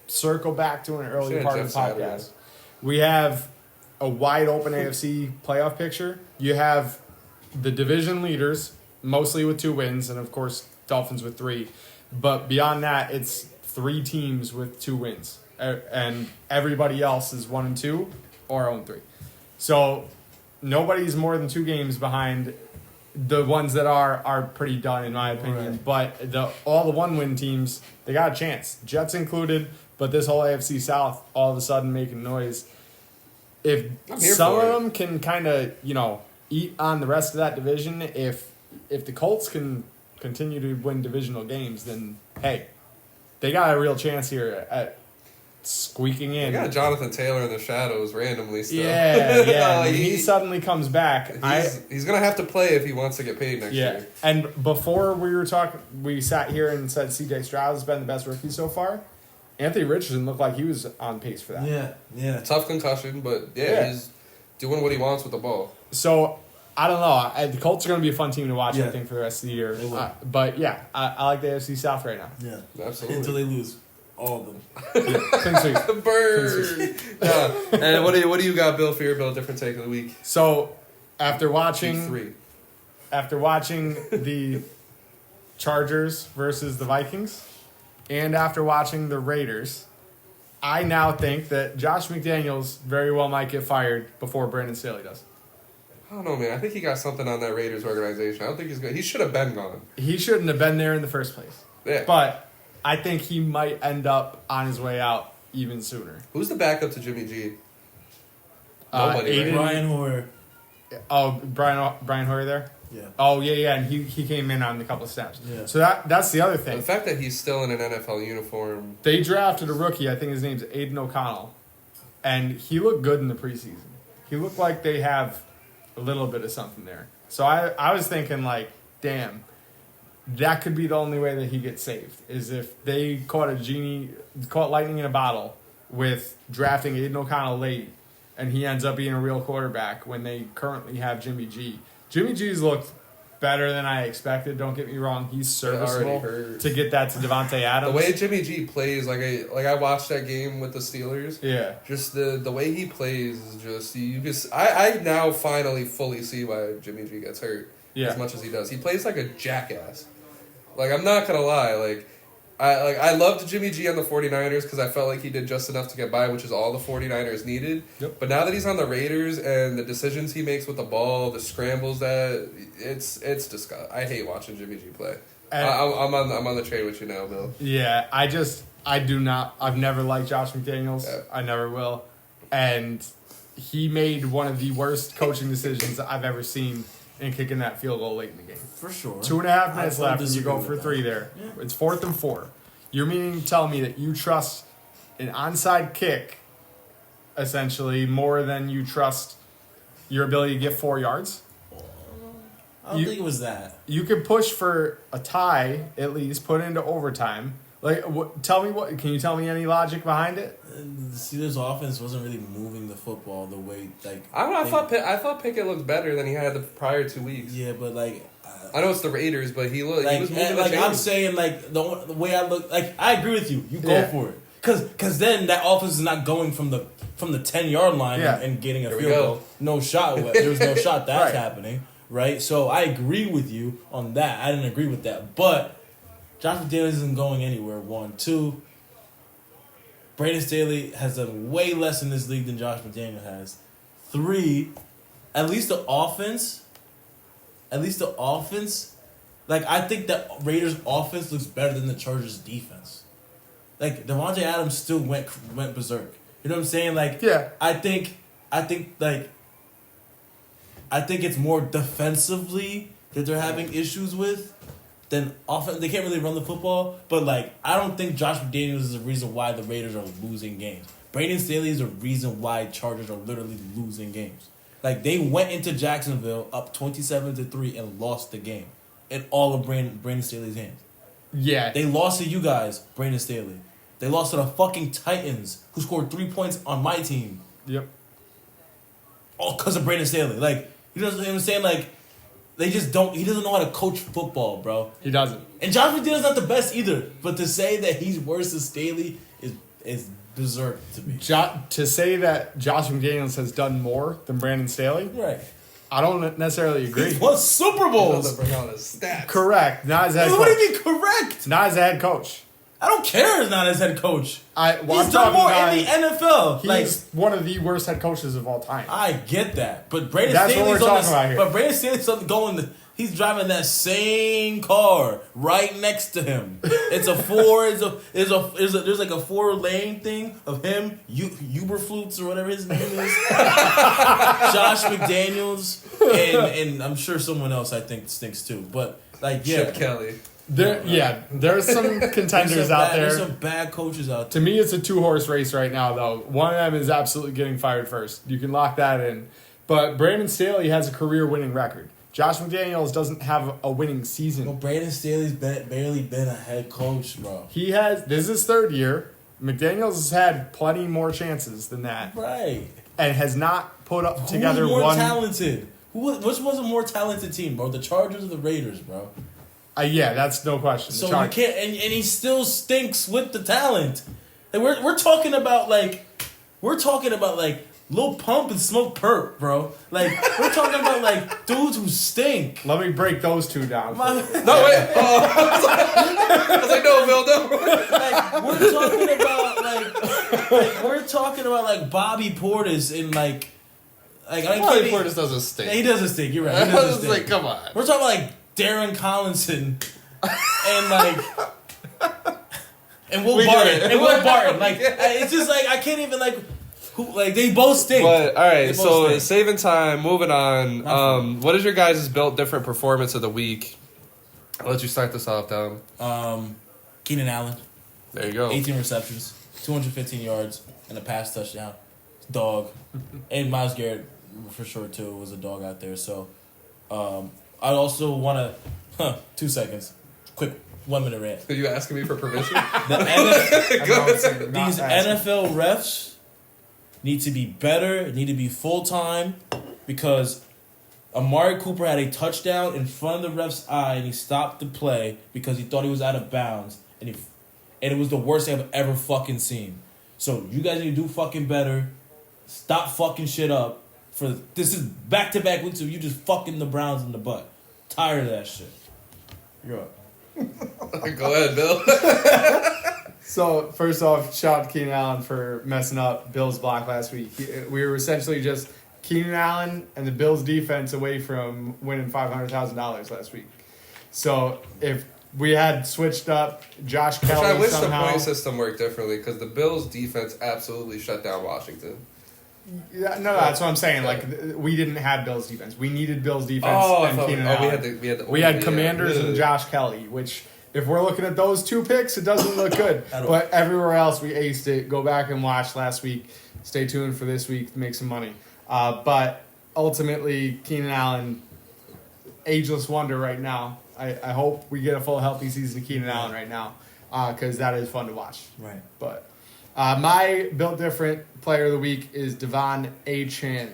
circle back to an earlier part of the podcast, we have a wide open AFC playoff picture. You have the division leaders, mostly with 2 wins, and of course Dolphins with 3. But beyond that, it's 3 teams with 2 wins. And everybody else is 1-2 or 0-3. So nobody's more than 2 games behind. The ones that are pretty done, in my opinion. Right. But all the 1-win teams, they got a chance. Jets included, but this whole AFC South all of a sudden making noise. If some of them can kind of, eat on the rest of that division, if the Colts can continue to win divisional games, then, hey, they got a real chance here at squeaking in. They got Jonathan Taylor in the shadows randomly still. Yeah. He suddenly comes back. He's going to have to play if he wants to get paid next year. And before we were talking, we sat here and said C.J. Stroud has been the best rookie so far. Anthony Richardson looked like he was on pace for that. Yeah. Tough concussion, but he's doing what he wants with the ball. So, I don't know. The Colts are going to be a fun team to watch, I think, for the rest of the year. But, I like the AFC South right now. Yeah. Absolutely. Until they lose. All of them. Clean sweep. Bird. And what do you got, Bill, for your different take of the week? So, after watching the Chargers versus the Vikings, and after watching the Raiders, I now think that Josh McDaniels very well might get fired before Brandon Staley does. I don't know, man. I think he got something on that Raiders organization. I don't think he's good. He should have been gone. He shouldn't have been there in the first place. Yeah. But I think he might end up on his way out even sooner. Who's the backup to Jimmy G? Nobody, right? Brian Hoyer. Oh, Brian Hoyer there? Yeah. Oh, yeah, and he came in on a couple of snaps. Yeah. So that's the other thing. The fact that he's still in an NFL uniform. They drafted a rookie, I think his name's Aiden O'Connell, and he looked good in the preseason. He looked like they have a little bit of something there. So I was thinking, damn, that could be the only way that he gets saved, is if they caught lightning in a bottle with drafting Aiden O'Connell late, and he ends up being a real quarterback when they currently have Jimmy G. Jimmy G's looked better than I expected. Don't get me wrong; he's serviceable to get that to Devontae Adams. The way Jimmy G plays, I watched that game with the Steelers. Yeah, just the way he plays is just I now finally fully see why Jimmy G gets hurt as much as he does. He plays like a jackass. I'm not gonna lie, I loved Jimmy G on the 49ers because I felt like he did just enough to get by, which is all the 49ers needed. Yep. But now that he's on the Raiders and the decisions he makes with the ball, the scrambles it's disgusting. I hate watching Jimmy G play. I'm on the train with you now, Bill. Yeah, I've never liked Josh McDaniels. Yeah. I never will. And he made one of the worst coaching decisions I've ever seen in kicking that field goal late in the game. For sure. 2.5 minutes left, and you go for 3 there. Yeah. It's 4th and 4. You're meaning to tell me that you trust an onside kick, essentially, more than you trust your ability to get 4 yards? I don't think it was that. You could push for a tie at least, put it into overtime. Like, tell me what? Can you tell me any logic behind it? The Steelers' offense wasn't really moving the football the way like. I don't know. I thought Pickett looked better than he had the prior 2 weeks. Yeah, but like. I know it's the Raiders, but he was moving the chains. I'm saying, like the way I look, like I agree with you. You go for it, because then that offense is not going from the 10-yard line and getting a field goal. No shot. There was no shot that's happening, right? So I agree with you on that. I didn't agree with that, but Josh McDaniels isn't going anywhere. 1, 2. Brandon Staley has done way less in this league than Josh McDaniels has. 3, at least the offense. Like, I think that Raiders' offense looks better than the Chargers' defense. Like, Devontae Adams still went berserk. You know what I'm saying? Like, I think it's more defensively that they're having issues with than offense. They can't really run the football, but, like, I don't think Josh McDaniels is the reason why the Raiders are losing games. Brandon Staley is the reason why Chargers are literally losing games. Like, they went into Jacksonville up 27-3 and lost the game. In all of Brandon Staley's hands. Yeah. They lost to you guys, Brandon Staley. They lost to the fucking Titans, who scored 3 points on my team. Yep. All because of Brandon Staley. Like, you know what I'm saying? Like, they just don't... He doesn't know how to coach football, bro. He doesn't. And Josh McDaniels not the best either. But to say that he's worse than Staley is berserk to me. To say that Josh McDaniels has done more than Brandon Staley, right? I don't necessarily agree. He won Super Bowls. Bring on his stats. Correct. Not as head coach. What do you mean correct? Not as a head coach. I don't care. He's not as head coach. He's done more in the NFL. He's one of the worst head coaches of all time. I get that, but Brandon That's Staley's what we're talking about here. But Brandon Staley's going. He's driving that same car right next to him. It's a four. There's like a 4-lane thing of him, Uberflutes or whatever his name is, Josh McDaniels, and I'm sure someone else I think stinks too. But like Chip Kelly. There's some contenders out there. There's some bad coaches out there. To me, it's a 2-horse race right now, though. One of them is absolutely getting fired first. You can lock that in. But Brandon Staley has a career-winning record. Josh McDaniels doesn't have a winning season. Well, Brandon Staley's barely been a head coach, bro. He has. This is his 3rd year. McDaniels has had plenty more chances than that. Right. And has not put up together Who's more one. talented? Which was a more talented team, bro? The Chargers or the Raiders, bro? Yeah, that's no question. So you can't, and he still stinks with the talent. Like we're talking about like Lil Pump and Smoke Perp, bro. Like we're talking about like dudes who stink. Let me break those two down. No, wait. I was like, no, Bill, no. Like we're talking about like Bobby Portis and like Bobby Portis doesn't stink. Yeah, he doesn't stink. You're right. He I doesn't was stink. like, come on. We're talking about like Darren Collinson and like and Will Barton. Like it's just like I can't even like who like they both stink. But all right, so saving time, moving on. What is your guys' built different performance of the week? I'll let you start this off, Dom. Keenan Allen. There you go. 18 receptions, 215 yards, and a pass touchdown. Dog. And Myles Garrett for sure too was a dog out there. So I also want to 2 seconds. Quick 1 minute rant. Are you asking me for permission? These NFL refs need to be better, need to be full-time, because Amari Cooper had a touchdown in front of the ref's eye, and he stopped the play because he thought he was out of bounds, and it was the worst I've ever fucking seen. So you guys need to do fucking better. Stop fucking shit up. This is back-to-back weeks of you just fucking the Browns in the butt. Tired of that shit. You're up. Go ahead, Bill. So, first off, shout out to Keenan Allen for messing up Bill's block last week. We were essentially just Keenan Allen and the Bills' defense away from winning $500,000 last week. So, if we had switched up Josh Kelce I wish somehow, the point system worked differently, because the Bills' defense absolutely shut down Washington. Yeah, no, that's what I'm saying. Like, we didn't have Bills' defense. We needed Bills' defense and Keenan Allen. We had Commanders and Josh Kelce, which, if we're looking at those 2 picks, it doesn't look good. But everywhere else, we aced it. Go back and watch last week. Stay tuned for this week to make some money. But ultimately, Keenan Allen, ageless wonder right now. I hope we get a full healthy season of Keenan Allen right now, because that is fun to watch. Right. But my built different player of the week is Devon Achane,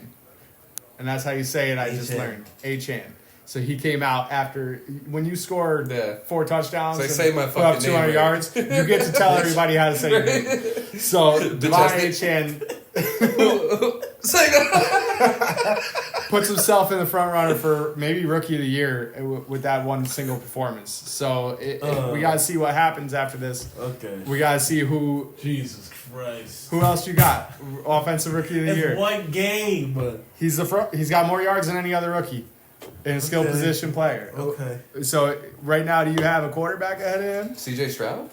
and that's how you say it. I just learned Achane. So he came out after when you scored 4 touchdowns and say my put up 200 yards. You get to tell everybody how to say your name. So Devon Achane puts himself in the front runner for maybe rookie of the year with that one single performance. So we got to see what happens after this. Okay. We got to see who. Jesus Christ. Who else you got? Offensive rookie of the year. One game. He's He's got more yards than any other rookie. And a skill position player. Okay. So right now, do you have a quarterback ahead of him? CJ Stroud?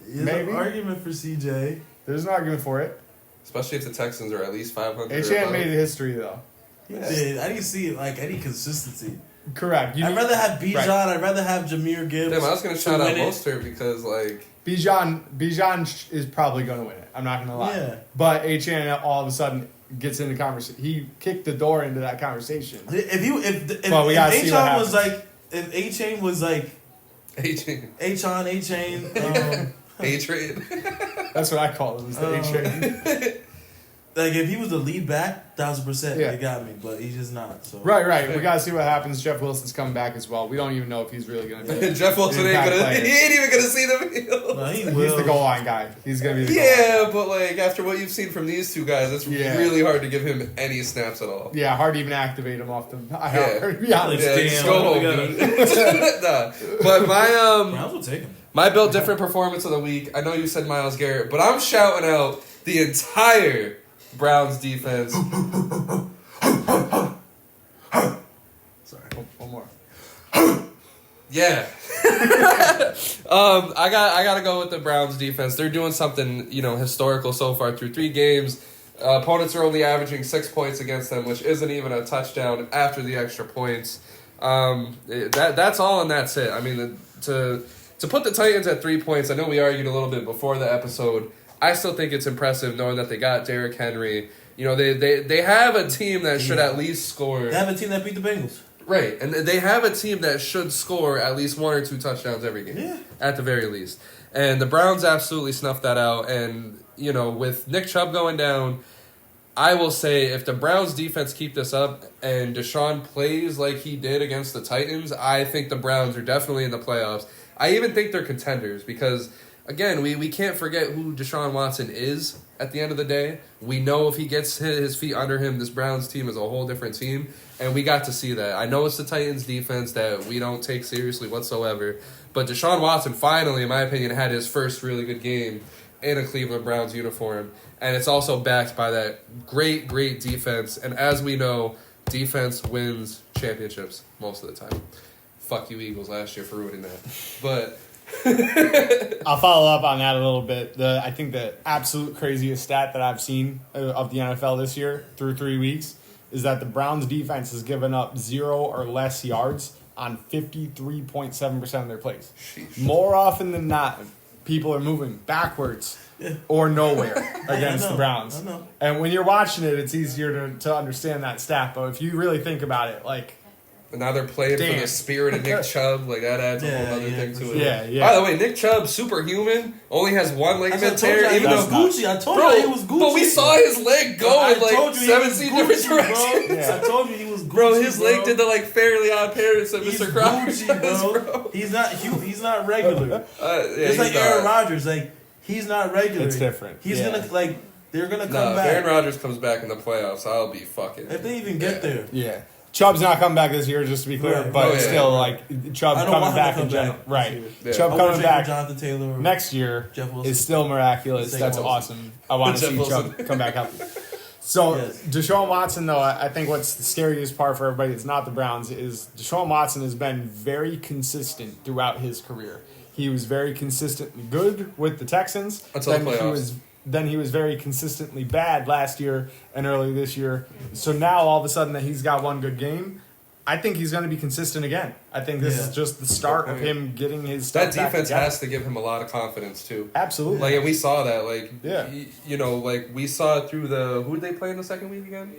There's an argument for CJ. There's an argument for it. Especially if the Texans are at least 500. Achane made a history, though. He did. I didn't see any consistency. Correct. I'd rather have Bijan. Right. I'd rather have Jameer Gibbs. Damn, I was going to shout out Mostert because, Bijan is probably going to win it. I'm not going to lie. Yeah. But Achane all of a sudden gets into conversation. He kicked the door into that conversation. If Achane was like, A-Chain. A-Train. That's what I call him, is the A-Train. Like, if he was the lead back, 1,000%, they got me. But he's just not. So Right. We got to see what happens. Jeff Wilson's coming back as well. We don't even know if he's really going to be Jeff Wilson ain't even going to see the field. No, he's the goal line guy. He's going to be the goal line guy. But, after what you've seen from these two guys, it's really hard to give him any snaps at all. Yeah, hard to even activate him off the IR. Just go home, dude. Nah. But Browns will take him. My built different performance of the week, I know you said Myles Garrett, but I'm shouting out the entire Browns defense. Sorry, one more. Yeah. I got to go with the Browns defense. They're doing something, historical so far through 3 games. Opponents are only averaging 6 points against them, which isn't even a touchdown after the extra points. That's all and that's it. I mean, to put the Titans at 3 points, I know we argued a little bit before the episode. I still think it's impressive knowing that they got Derrick Henry. They have a team that should at least score. They have a team that beat the Bengals. Right, and they have a team that should score at least 1 or 2 touchdowns every game, at the very least. And the Browns absolutely snuffed that out. And, with Nick Chubb going down, I will say if the Browns defense keep this up and Deshaun plays like he did against the Titans, I think the Browns are definitely in the playoffs. I even think they're contenders because, again, we can't forget who Deshaun Watson is at the end of the day. We know if he gets his feet under him, this Browns team is a whole different team, and we got to see that. I know it's the Titans defense that we don't take seriously whatsoever, but Deshaun Watson finally, in my opinion, had his first really good game in a Cleveland Browns uniform, and it's also backed by that great, great defense, and as we know, defense wins championships most of the time. Fuck you Eagles last year for ruining that. But I'll follow up on that a little bit. I think the absolute craziest stat that I've seen of the NFL this year through 3 weeks is that the Browns defense has given up 0 or less yards on 53.7% of their plays. Sheesh. More often than not, people are moving backwards or nowhere against the Browns. I know. And when you're watching it, it's easier to understand that stat. But if you really think about it, and now they're playing for the spirit of Nick Chubb. That adds a whole other thing to it. Yeah. By the way, Nick Chubb, superhuman, only has 1 ligament tear. Even though Gucci, I told you he was Gucci. But we saw his leg go in 17 different directions. Yeah. I told you he was Gucci, bro. His leg did the Fairly Odd Parents of Mr. Crocker. Gucci, bro. He's not regular. It's like not. Aaron Rodgers. He's not regular. It's different. He's gonna they're gonna come back. If Aaron Rodgers comes back in the playoffs, I'll be fucking. If they even get there. Yeah. Chubb's not coming back this year, just to be clear, but still, Chubb coming back in general. Right. Yeah. Chubb coming back Jonathan Taylor next year is still miraculous. That's awesome. I want to see Chubb come back healthy. So, Deshaun Watson, though, I think what's the scariest part for everybody that's not the Browns is Deshaun Watson has been very consistent throughout his career. He was very consistently good with the Texans. Until the playoffs. Then he was very consistently bad last year and early this year. So now all of a sudden that he's got 1 good game, I think he's going to be consistent again. I think this is just the start of him getting his stuff that defense back has to give him a lot of confidence too. Absolutely. And we saw that. We saw it through who did they play in the second week again?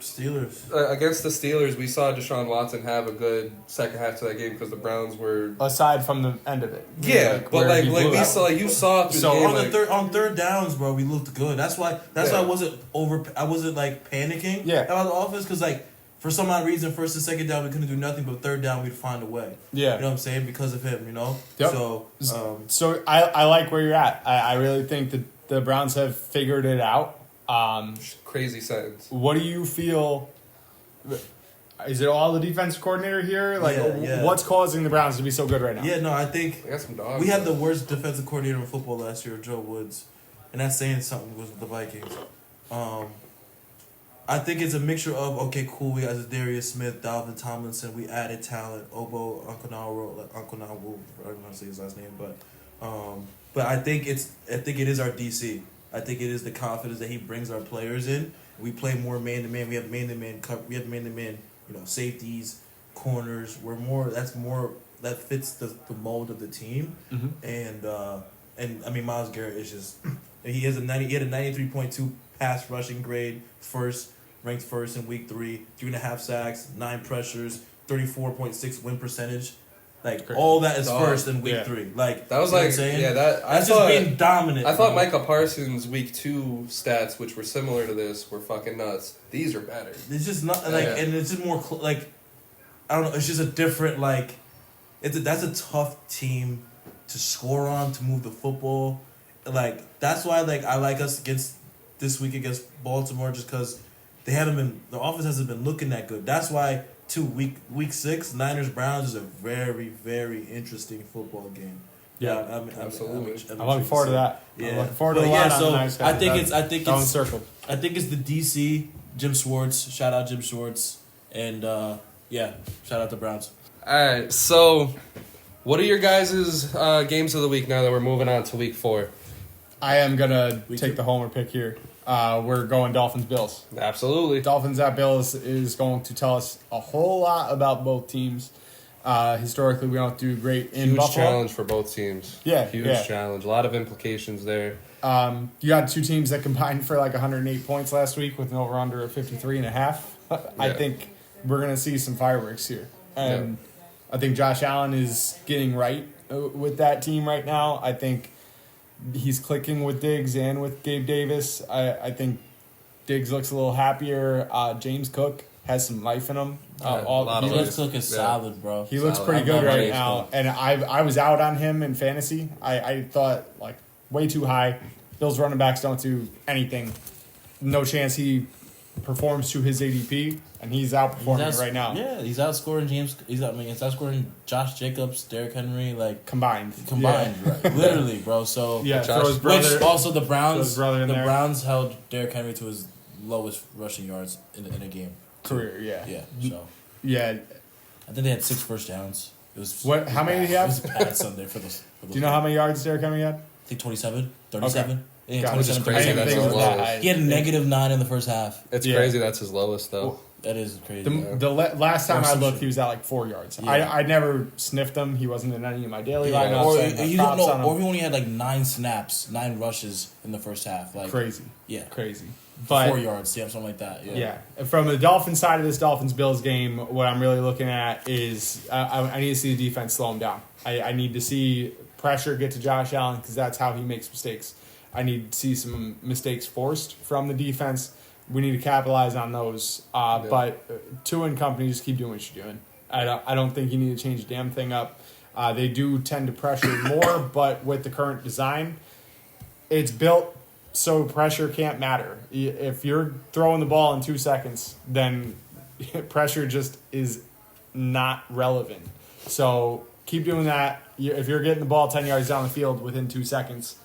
Steelers. Against the Steelers, we saw Deshaun Watson have a good second half to that game because the Browns were aside from the end of it. Yeah, but we saw you saw through the game. On third downs, bro, we looked good. That's why I wasn't like panicking. Yeah, about the offense because like for some odd reason, first and second down we couldn't do nothing, but third down we'd find a way. Yeah, you know what I'm saying, because of him. You know. Yep. So I like where you're at. I really think that the Browns have figured it out. Crazy sentence. What do you feel? Is it all the defensive coordinator here? Like, what's causing the Browns to be so good right now? Yeah, no, I think got some dogs, we had the worst defensive coordinator in football last year, Joe Woods, and that's saying something with the Vikings. I think it's a mixture of we got Darius Smith, Dalvin Tomlinson, we added talent, Obo Uncle I don't know how to say his last name, but I think it is our DC. I think it is the confidence that he brings our players in. We play more man to man. We have man to man cover. We have man to man. Safeties, corners. That fits the mold of the team. Mm-hmm. And I mean Myles Garrett is just he had a 93.2 pass rushing grade, ranked first in week 3, 3.5 sacks, 9 pressures, 34.6 win percentage. Like crazy. All that is first in week 3. Like that was like that's just being dominant. I thought Micah Parsons' week 2 stats, which were similar to this, were fucking nuts. These are better. It's just not and it's just more I don't know. It's just a different that's a tough team to score on, to move the football. Like that's why I like us against this week against Baltimore, just because the offense hasn't been looking that good. That's why. Week 6, Niners-Browns is a very, very interesting football game. Yeah, absolutely. I'm looking forward to that. Yeah. I'm looking forward to the line on the nice guys. I think it's the DC, Jim Schwartz. Shout out Jim Schwartz, and shout out the Browns. All right, so what are your guys' games of the week now that we're moving on to week 4? I am gonna take the homer pick here. We're going Dolphins-Bills. Absolutely. Dolphins at Bills is going to tell us a whole lot about both teams. Historically, we don't do great in Buffalo. Huge challenge for both teams. Yeah, huge challenge. A lot of implications there. You got 2 teams that combined for 108 points last week with an over-under of 53.5. I think we're going to see some fireworks here. And I think Josh Allen is getting right with that team right now. I think he's clicking with Diggs and with Gabe Davis. I think Diggs looks a little happier. James Cook has some life in him. James Cook is solid, bro. He looks pretty good right now. And I was out on him in fantasy. I thought way too high. Bills running backs don't do anything. No chance he performs to his ADP, and he's outperforming it right now. Yeah, he's outscoring He's outscoring Josh Jacobs, Derrick Henry, combined, right? Literally, bro. So throw his brother. Which also the Browns, Browns held Derrick Henry to his lowest rushing yards in a game. Career, yeah. So I think they had 6 first downs. It was how many did he have? It was a bad Sunday for those. Do you know how many yards Derrick Henry had? I think 27, 37. Okay. Yeah, which is crazy. That's his lowest. He had a -9 in the first half. It's crazy. That's his lowest, though. That is crazy. The last time I looked, he was at 4 yards. Yeah. I never sniffed him. He wasn't in any of my daily lineups. Or he only had 9 snaps, 9 rushes in the first half. Crazy. Yeah, crazy. But 4 yards, something like that. Yeah. From the Dolphins side of this Dolphins-Bills game, what I'm really looking at is I need to see the defense slow him down. I need to see pressure get to Josh Allen because that's how he makes mistakes. I need to see some mistakes forced from the defense. We need to capitalize on those. But Tua and company, just keep doing what you're doing. I don't think you need to change the damn thing up. They do tend to pressure more, but with the current design, it's built so pressure can't matter. If you're throwing the ball in 2 seconds, then pressure just is not relevant. So keep doing that. If you're getting the ball 10 yards down the field within 2 seconds,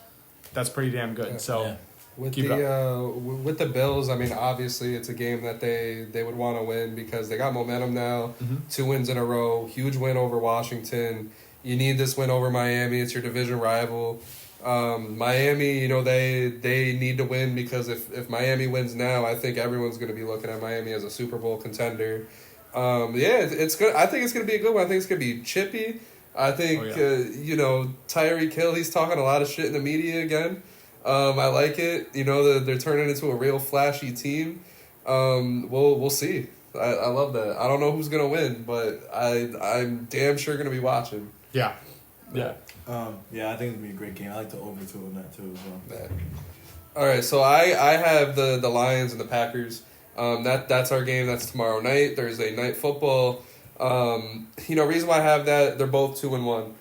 that's pretty damn good. So with the Bills, I mean, obviously it's a game that they would want to win because they got momentum now. Mm-hmm. 2 wins in a row, huge win over Washington. You need this win over Miami. It's your division rival. Miami, they need to win because if Miami wins now, I think everyone's going to be looking at Miami as a Super Bowl contender. It's good. I think it's going to be a good one. I think it's going to be chippy. I think, Tyreek Hill, he's talking a lot of shit in the media again. I like it. They're turning into a real flashy team. We'll see. I love that. I don't know who's gonna win, but I'm damn sure gonna be watching. Yeah. I think it's gonna be a great game. I like the over two on that too as well. Yeah. All right, so I have the Lions and the Packers. That's our game. That's tomorrow night, Thursday night football. Reason why I have that, they're both 2-1.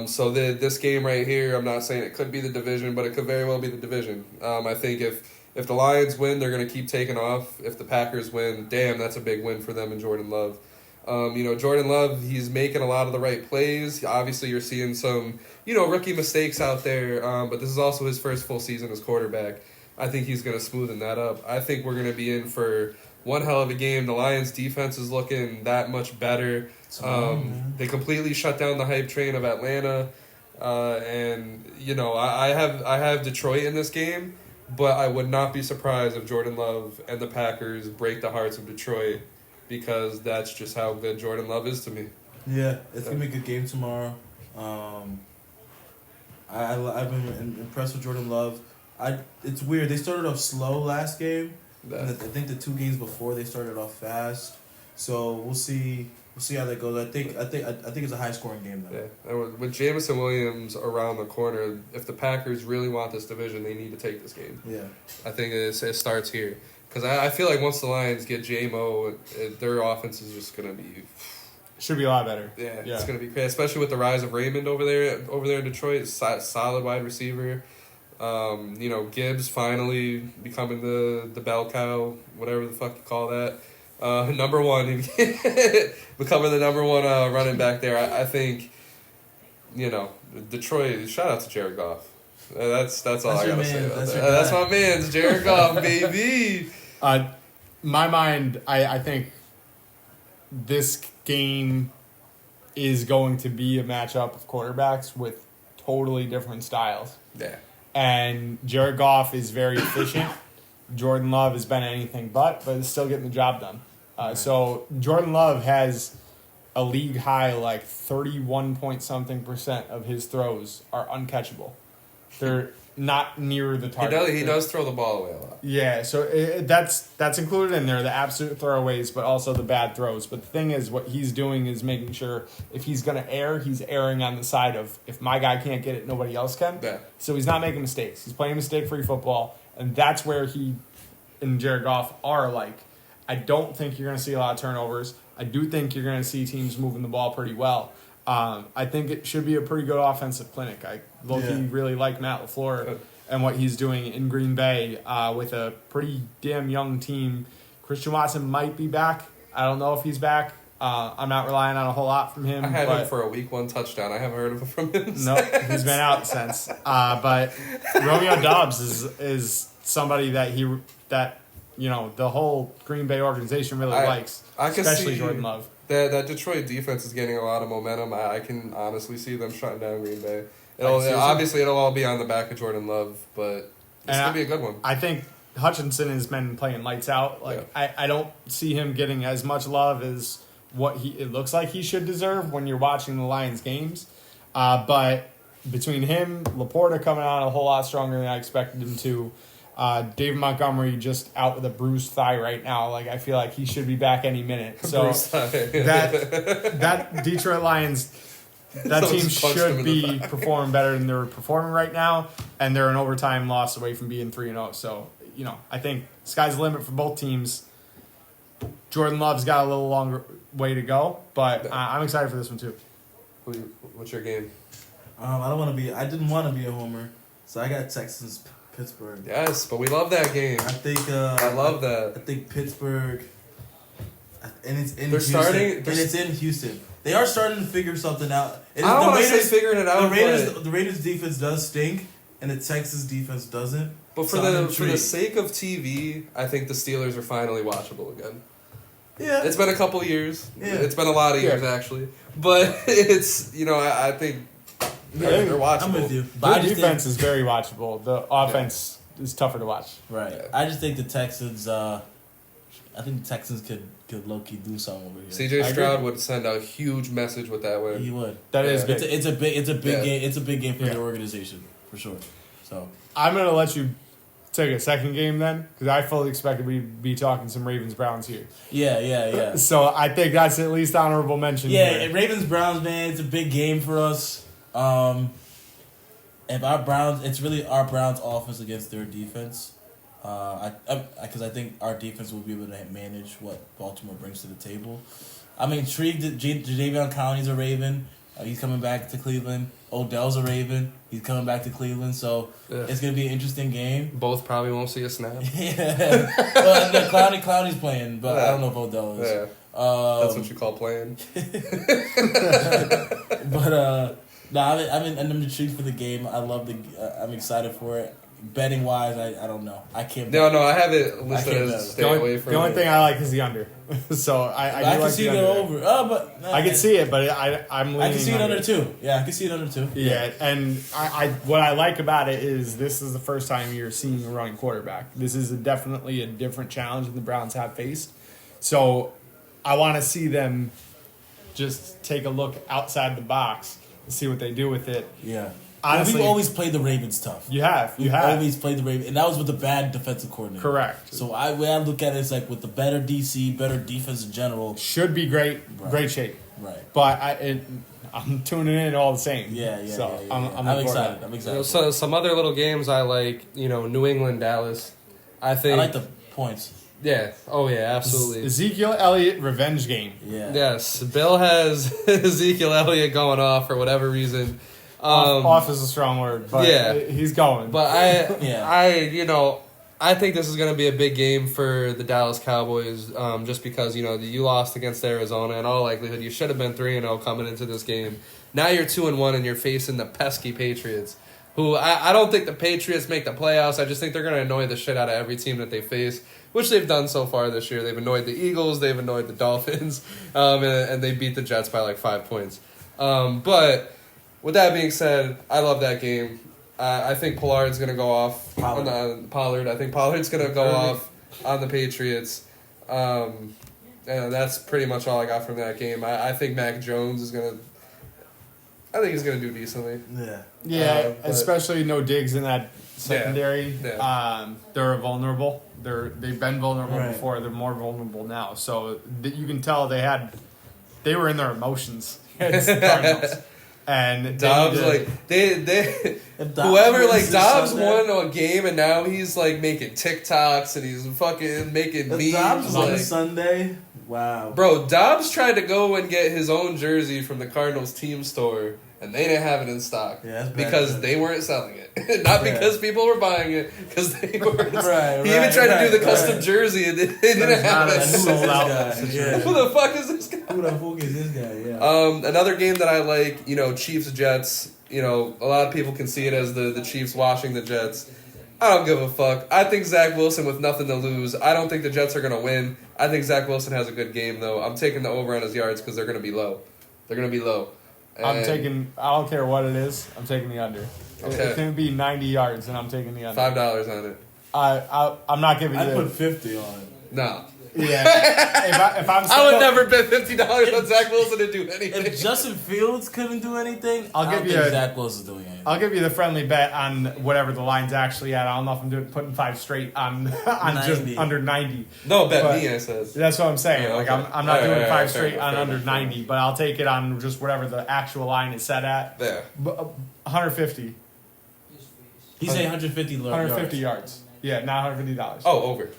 So this game right here, I'm not saying it could be the division, but it could very well be the division. I think if the Lions win, they're going to keep taking off. If the Packers win, damn, that's a big win for them and Jordan Love. Jordan Love, he's making a lot of the right plays. Obviously, you're seeing some, rookie mistakes out there, but this is also his first full season as quarterback. I think he's going to smoothen that up. I think we're going to be in for one hell of a game. The Lions' defense is looking that much better. They completely shut down the hype train of Atlanta. I have Detroit in this game, but I would not be surprised if Jordan Love and the Packers break the hearts of Detroit, because that's just how good Jordan Love is to me. Yeah, it's going to be a good game tomorrow. I've been impressed with Jordan Love. It's weird. They started off slow last game. I think the 2 games before they started off fast. So we'll see how that goes. I think it's a high scoring game though. Yeah. With Jamison Williams around the corner, if the Packers really want this division, they need to take this game. Yeah. I think it starts here. Because I feel like once the Lions get J-Mo, their offense is just going to be... Should be a lot better. Yeah. It's going to be crazy, especially with the rise of Raymond over there in Detroit. Solid wide receiver. Gibbs finally becoming the bell cow, whatever the fuck you call that. Number one, becoming the number one running back there. I think, Detroit. Shout out to Jared Goff. That's all I gotta say about that. That's my man's Jared Goff, baby. My mind, I think this game is going to be a matchup of quarterbacks with totally different styles. Yeah. And Jared Goff is very efficient. Jordan Love has been anything but is still getting the job done. So Jordan Love has a league high 31-point-something% of his throws are uncatchable. They're not near the target. He does throw the ball away a lot. Yeah, so that's included in there, the absolute throwaways, but also the bad throws. But the thing is, what he's doing is making sure if he's going to err, he's erring on the side of, if my guy can't get it, nobody else can. Yeah. So he's not making mistakes. He's playing mistake-free football, and that's where he and Jared Goff are I don't think you're going to see a lot of turnovers. I do think you're going to see teams moving the ball pretty well. I think it should be a pretty good offensive clinic. I really like Matt LaFleur and what he's doing in Green Bay with a pretty damn young team. Christian Watson might be back. I don't know if he's back. I'm not relying on a whole lot from him. I had him for a week 1 touchdown. I haven't heard from him. No, he's been out since. But Romeo Doubs is somebody that the whole Green Bay organization really likes, especially Jordan Love. That Detroit defense is getting a lot of momentum. I can honestly see them shutting down Green Bay. It'll all be on the back of Jordan Love, but it's going to be a good one. I think Hutchinson has been playing lights out. I don't see him getting as much love as what it looks like he should deserve when you're watching the Lions games. But between him, Laporta coming out a whole lot stronger than I expected him to. David Montgomery just out with a bruised thigh right now. I feel like he should be back any minute. So that Detroit Lions, that team should be performing better than they're performing right now, and they're an overtime loss away from being 3-0. So I think sky's the limit for both teams. Jordan Love's got a little longer way to go, but I'm excited for this one too. What's your game? I didn't want to be a homer, so I got Texans. Pittsburgh. Yes, but we love that game. I think. I love that. I think Pittsburgh, and it's in Houston. It's in Houston. They are starting to figure something out. I don't want to say figuring it out. The Raiders defense does stink, and the Texas defense doesn't. But for the sake of TV, I think the Steelers are finally watchable again. Yeah, it's been a couple years. Yeah, it's been a lot of years actually. But it's I think. They're watchable. I'm with you. The defense is very watchable. The offense is tougher to watch. Right. Yeah. I just think the Texans. I think the Texans could low key do something over here. CJ Stroud would send a huge message with that win. He would. That is big. It's a big game. It's a big game for the organization for sure. So I'm gonna let you take a second game then, because I fully expected we'd be talking some Ravens-Browns here. Yeah. So I think that's at least honorable mention. Yeah, Ravens-Browns, man, it's a big game for us. If our Browns, it's really our Browns offense against their defense. Because I think our defense will be able to manage what Baltimore brings to the table. I'm intrigued that Jadeveon Clowney's a Raven. He's coming back to Cleveland. Odell's a Raven. He's coming back to Cleveland. So it's going to be an interesting game. Both probably won't see a snap. Yeah. Well, Clowney's playing, but I don't know if Odell is. Yeah. That's what you call playing. But I'm intrigued for the game. I'm excited for it. Betting wise, I don't know. I can't. No, I have it listed as stay away from. The only thing I like is the under. So I can like see the it over. Oh, but I can see it, but I'm leaning. I can see it under 2. Yeah, I can see it under 2. Yeah, and I what I like about it is this is the first time you're seeing a running quarterback. This is definitely a different challenge than the Browns have faced. So I want to see them just take a look outside the box and see what they do with it. Yeah. Honestly, we've always played the Ravens tough. You have. Always played the Ravens, and that was with the bad defensive coordinator. Correct. So I look at it, it's like with the better DC, better defense in general. Should be great shape. Right. But I'm tuning in all the same. Yeah. So yeah. I'm excited. I'm excited. So some other little games I like, New England, Dallas. I like the points. Yeah. Oh yeah, absolutely. Ezekiel Elliott revenge game. Yeah. Yes. Bill has Ezekiel Elliott going off for whatever reason. Off is a strong word, but he's going. But I think this is going to be a big game for the Dallas Cowboys, just because you lost against Arizona. In all likelihood, you should have been 3-0 coming into this game. Now you're 2-1, and you're facing the pesky Patriots, who I don't think the Patriots make the playoffs. I just think they're going to annoy the shit out of every team that they face, which they've done so far this year. They've annoyed the Eagles, they've annoyed the Dolphins, and they beat the Jets by like 5 points. But with that being said, I love that game. I think Pollard's going to go off on Pollard. I think Pollard's going to go off on the Patriots. And that's pretty much all I got from that game. I think Mac Jones is going to... I think he's going to do decently. Yeah, especially no Diggs in that secondary. Yeah. They're vulnerable. They've been vulnerable before. They're more vulnerable now. So you can tell they were in their emotions. It's the Cardinals. And Dobbs Dobbs won a game and now he's like making TikToks and he's fucking making memes. Dobbs on Sunday. Wow. Bro, Dobbs tried to go and get his own jersey from the Cardinals team store and they didn't have it in stock. Yeah, because they weren't selling it. Not because people were buying it, because they weren't. He even tried to do the custom jersy and they didn't have it. Sold out. Who the fuck is this guy? Who the fuck is this guy? Yeah. Another game that I like, Chiefs Jets. A lot of people can see it as the Chiefs washing the Jets. I don't give a fuck. I think Zach Wilson with nothing to lose. I don't think the Jets are going to win. I think Zach Wilson has a good game though. I'm taking the over on his yards because they're going to be low. And I don't care what it is. I'm taking the under. Okay. It's going to be 90 yards, and I'm taking the under. $5 on it. I'm not giving you. I'd put 50 on it. No. Yeah. If I'm I would never bet $50 on Zach Wilson to do anything. If Justin Fields couldn't do anything, I'll give you Zach Wilson's doing anything. I'll give you the friendly bet on whatever the line's actually at. I don't know if I'm putting 5 straight on just under 90. No, bet me, I said. That's what I'm saying. Yeah, like okay. I'm not doing 5 straight fair on under enough. 90, but I'll take it on just whatever the actual line is set at. There. 150. He's saying 150 yards. Yeah, not $150. Oh, over.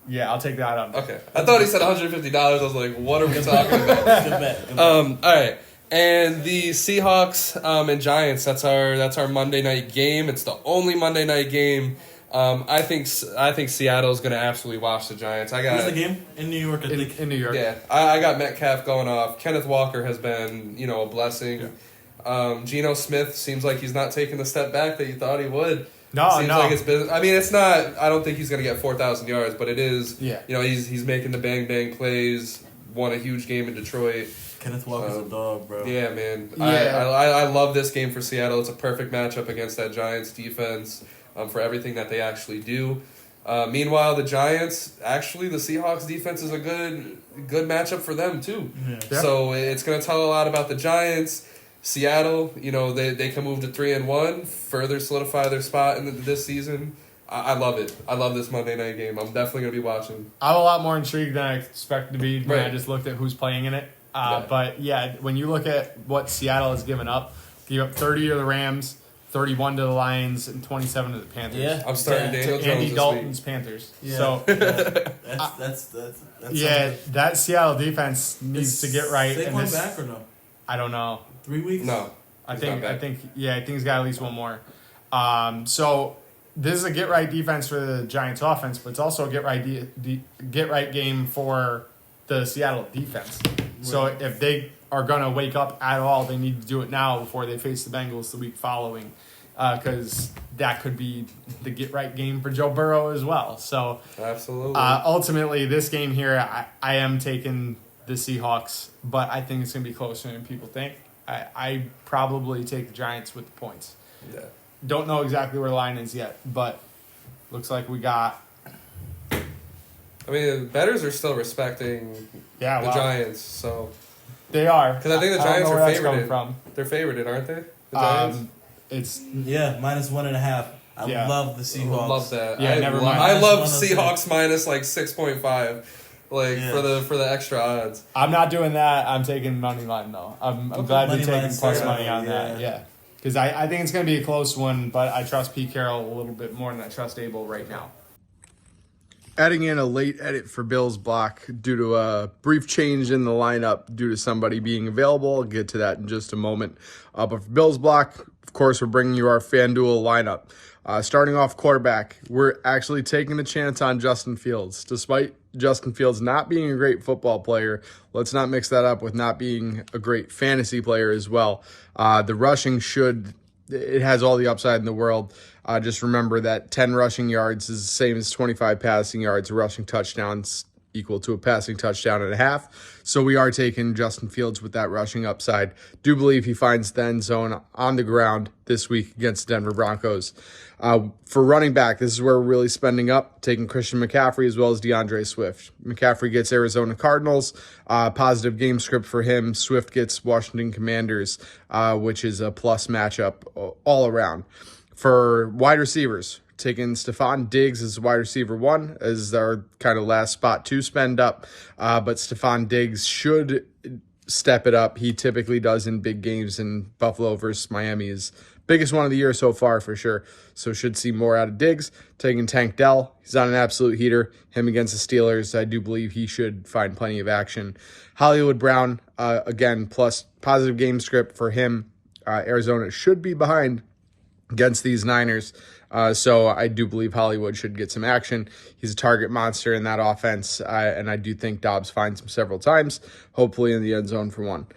Yeah, I'll take that on. Okay. I thought he said $150. I was like, what are we talking about? Good bet. All right. And the Seahawks and Giants, that's our Monday night game. It's the only Monday night game. I think Seattle's going to absolutely wash the Giants. Where's the game? In New York, I think. In New York. Yeah. I got Metcalf going off. Kenneth Walker has been, a blessing. Yeah. Geno Smith seems like he's not taking the step back that you thought he would. Seems like it's business. I mean, it's not. I don't think he's going to get 4,000 yards, but it is. Yeah. He's making the bang plays. Won a huge game in Detroit. Kenneth Walker's a dog, bro. Yeah, man. Yeah. I love this game for Seattle. It's a perfect matchup against that Giants defense for everything that they actually do. Meanwhile, the Giants, actually, the Seahawks defense is a good matchup for them too. Yeah. So it's going to tell a lot about the Giants. Seattle, they can move to 3-1, further solidify their spot in this season. I love it. I love this Monday night game. I'm definitely going to be watching. I'm a lot more intrigued than I expected to be when I just looked at who's playing in it. But, when you look at what Seattle has given up 30 to the Rams, 31 to the Lions, and 27 to the Panthers. Yeah, I'm starting Daniel Jones Andy this Dalton's week. Panthers. Yeah. So that's that Seattle defense needs to get right. Saquon back or no? I don't know. 3 weeks? No, I think he's got at least one more. So this is a get right defense for the Giants offense, but it's also a get right game for the Seattle defense. Right. So if they are going to wake up at all, they need to do it now before they face the Bengals the week following, because that could be the get right game for Joe Burrow as well. So absolutely, ultimately, this game here, I am taking the Seahawks, but I think it's going to be closer than people think. I probably take the Giants with the points. Yeah. Don't know exactly where the line is yet, but looks like we got. I mean, the bettors are still respecting the Giants, so they are, because I think the Giants are favored. They're favored, aren't they? The Giants. It's -1.5. I love the Seahawks. I love that. Yeah, I love Seahawks minus 6.5, for the extra odds. I'm not doing that. I'm taking money line though. I'm glad to taking plus money on that. Yeah. Because I think it's going to be a close one, but I trust Pete Carroll a little bit more than I trust Abel right now. Adding in a late edit for Bill's block due to a brief change in the lineup due to somebody being available. I'll get to that in just a moment. But for Bill's block, of course, we're bringing you our FanDuel lineup. Starting off quarterback, we're actually taking a chance on Justin Fields. Despite Justin Fields not being a great football player, let's not mix that up with not being a great fantasy player as well. The rushing it has all the upside in the world. Just remember that 10 rushing yards is the same as 25 passing yards. Rushing touchdowns equal to a passing touchdown and a half. So we are taking Justin Fields with that rushing upside. Do believe he finds the end zone on the ground this week against the Denver Broncos. For running back, this is where we're really spending up, taking Christian McCaffrey as well as DeAndre Swift. McCaffrey gets Arizona Cardinals, positive game script for him. Swift gets Washington Commanders, which is a plus matchup all around. For wide receivers, taking Stephon Diggs as wide receiver 1 as our kind of last spot to spend up. But Stephon Diggs should step it up. He typically does in big games, and Buffalo versus Miami is biggest one of the year so far for sure. So should see more out of Diggs. Taking Tank Dell. He's on an absolute heater. Him against the Steelers, I do believe he should find plenty of action. Hollywood Brown, again, plus positive game script for him. Arizona should be behind against these Niners. So I do believe Hollywood should get some action. He's a target monster in that offense, and I do think Dobbs finds him several times, hopefully in the end zone for one.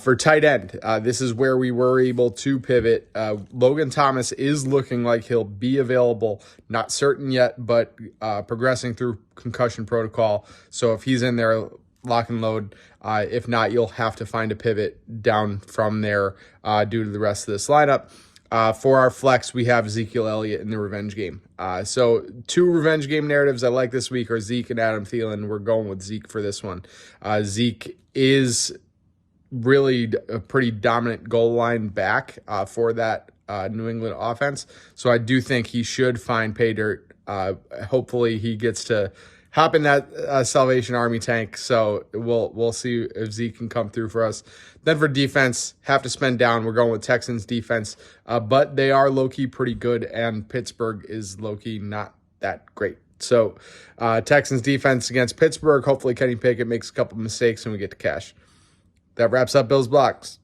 For tight end, this is where we were able to pivot. Logan Thomas is looking like he'll be available. Not certain yet, but progressing through concussion protocol. So if he's in there, lock and load. If not, you'll have to find a pivot down from there due to the rest of this lineup. For our flex, we have Ezekiel Elliott in the revenge game. So 2 revenge game narratives I like this week are Zeke and Adam Thielen. We're going with Zeke for this one. Zeke is really a pretty dominant goal line back for that New England offense. So I do think he should find pay dirt. Hopefully he gets to hop in that Salvation Army tank. So we'll see if Zeke can come through for us. Then for defense, have to spend down. We're going with Texans defense, but they are low-key pretty good, and Pittsburgh is low-key not that great. So Texans defense against Pittsburgh. Hopefully Kenny Pickett makes a couple mistakes and we get to cash. That wraps up Bill's blocks.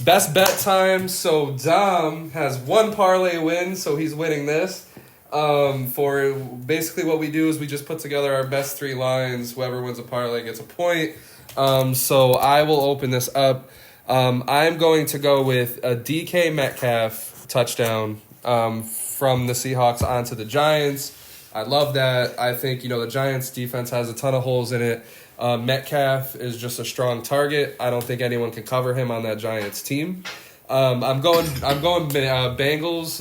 Best bet time. So Dom has 1 parlay win, so he's winning this. For basically what we do is we just put together our best 3 lines. Whoever wins a parlay gets a point. So I will open this up. I'm going to go with a DK Metcalf touchdown from the Seahawks onto the Giants. I love that. I think, the Giants defense has a ton of holes in it. Metcalf is just a strong target. I don't think anyone can cover him on that Giants team. I'm going Bengals,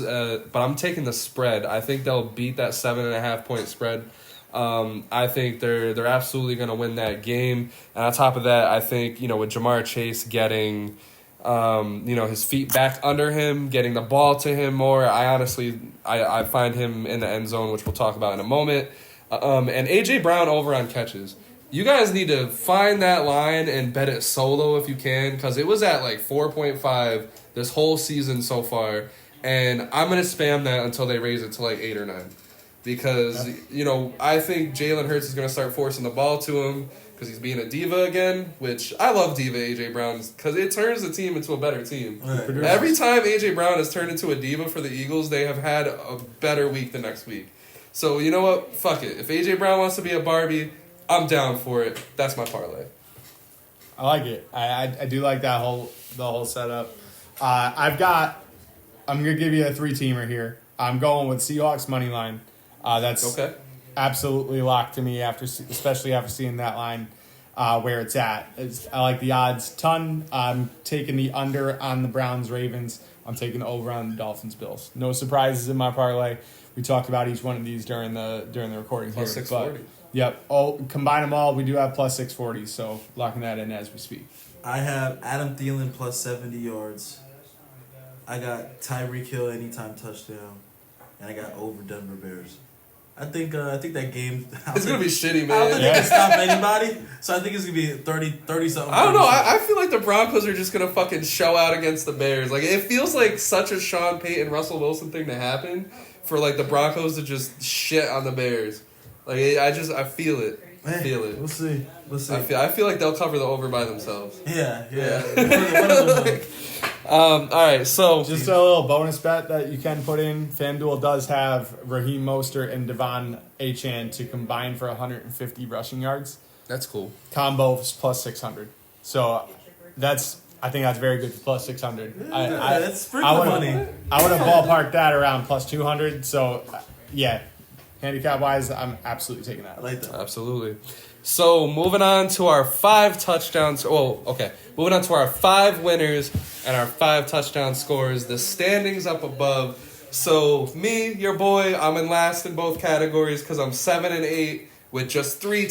but I'm taking the spread. I think they'll beat that 7.5 point spread. I think they're absolutely going to win that game. And on top of that, I think, with Jamar Chase getting His feet back under him, getting the ball to him more. I find him in the end zone, which we'll talk about in a moment. And A.J. Brown over on catches. You guys need to find that line and bet it solo if you can, because it was at like 4.5 this whole season so far. And I'm going to spam that until they raise it to like 8 or 9. Because, I think Jalen Hurts is going to start forcing the ball to him because he's being a diva again, which I love diva A.J. Brown because it turns the team into a better team. Right. Every time A.J. Brown has turned into a diva for the Eagles, they have had a better week the next week. So, you know what? Fuck it. If A.J. Brown wants to be a Barbie, I'm down for it. That's my parlay. I like it. I do like the whole setup. I'm going to give you a 3-teamer here. I'm going with Seahawks money line. That's okay. Absolutely locked to me especially after seeing that line where it's at. I like the odds ton. I'm taking the under on the Browns-Ravens. I'm taking the over on the Dolphins-Bills. No surprises in my parlay. We talked about each one of these during the recording plus here. 640. Yep. Combine them all. We do have plus 640, so locking that in as we speak. I have Adam Thielen plus 70 yards. I got Tyreek Hill anytime touchdown, and I got over Denver Bears. I think that game. It's gonna be shitty, man. I don't think they can stop anybody, so I think it's gonna be 30 something. I don't know. I feel like the Broncos are just gonna fucking show out against the Bears. Like it feels like such a Sean Payton, Russell Wilson thing to happen for like the Broncos to just shit on the Bears. Like I feel it. We'll see. I feel like they'll cover the over by themselves. Yeah. One of them. All right, so just a little bonus bet that you can put in. FanDuel does have Raheem Mostert and Devon Achane to combine for 150 rushing yards. That's cool. Combo is plus 600. So I think that's very good for plus 600. That's pretty money. I would have ballparked that around plus 200. So yeah, handicap wise, I'm absolutely taking that. I like that. Absolutely. So moving on to our 5 touchdowns. Moving on to our 5 winners and our 5 touchdown scores. The standings up above. So me, your boy, I'm in last in both categories because I'm 7-8 with just 3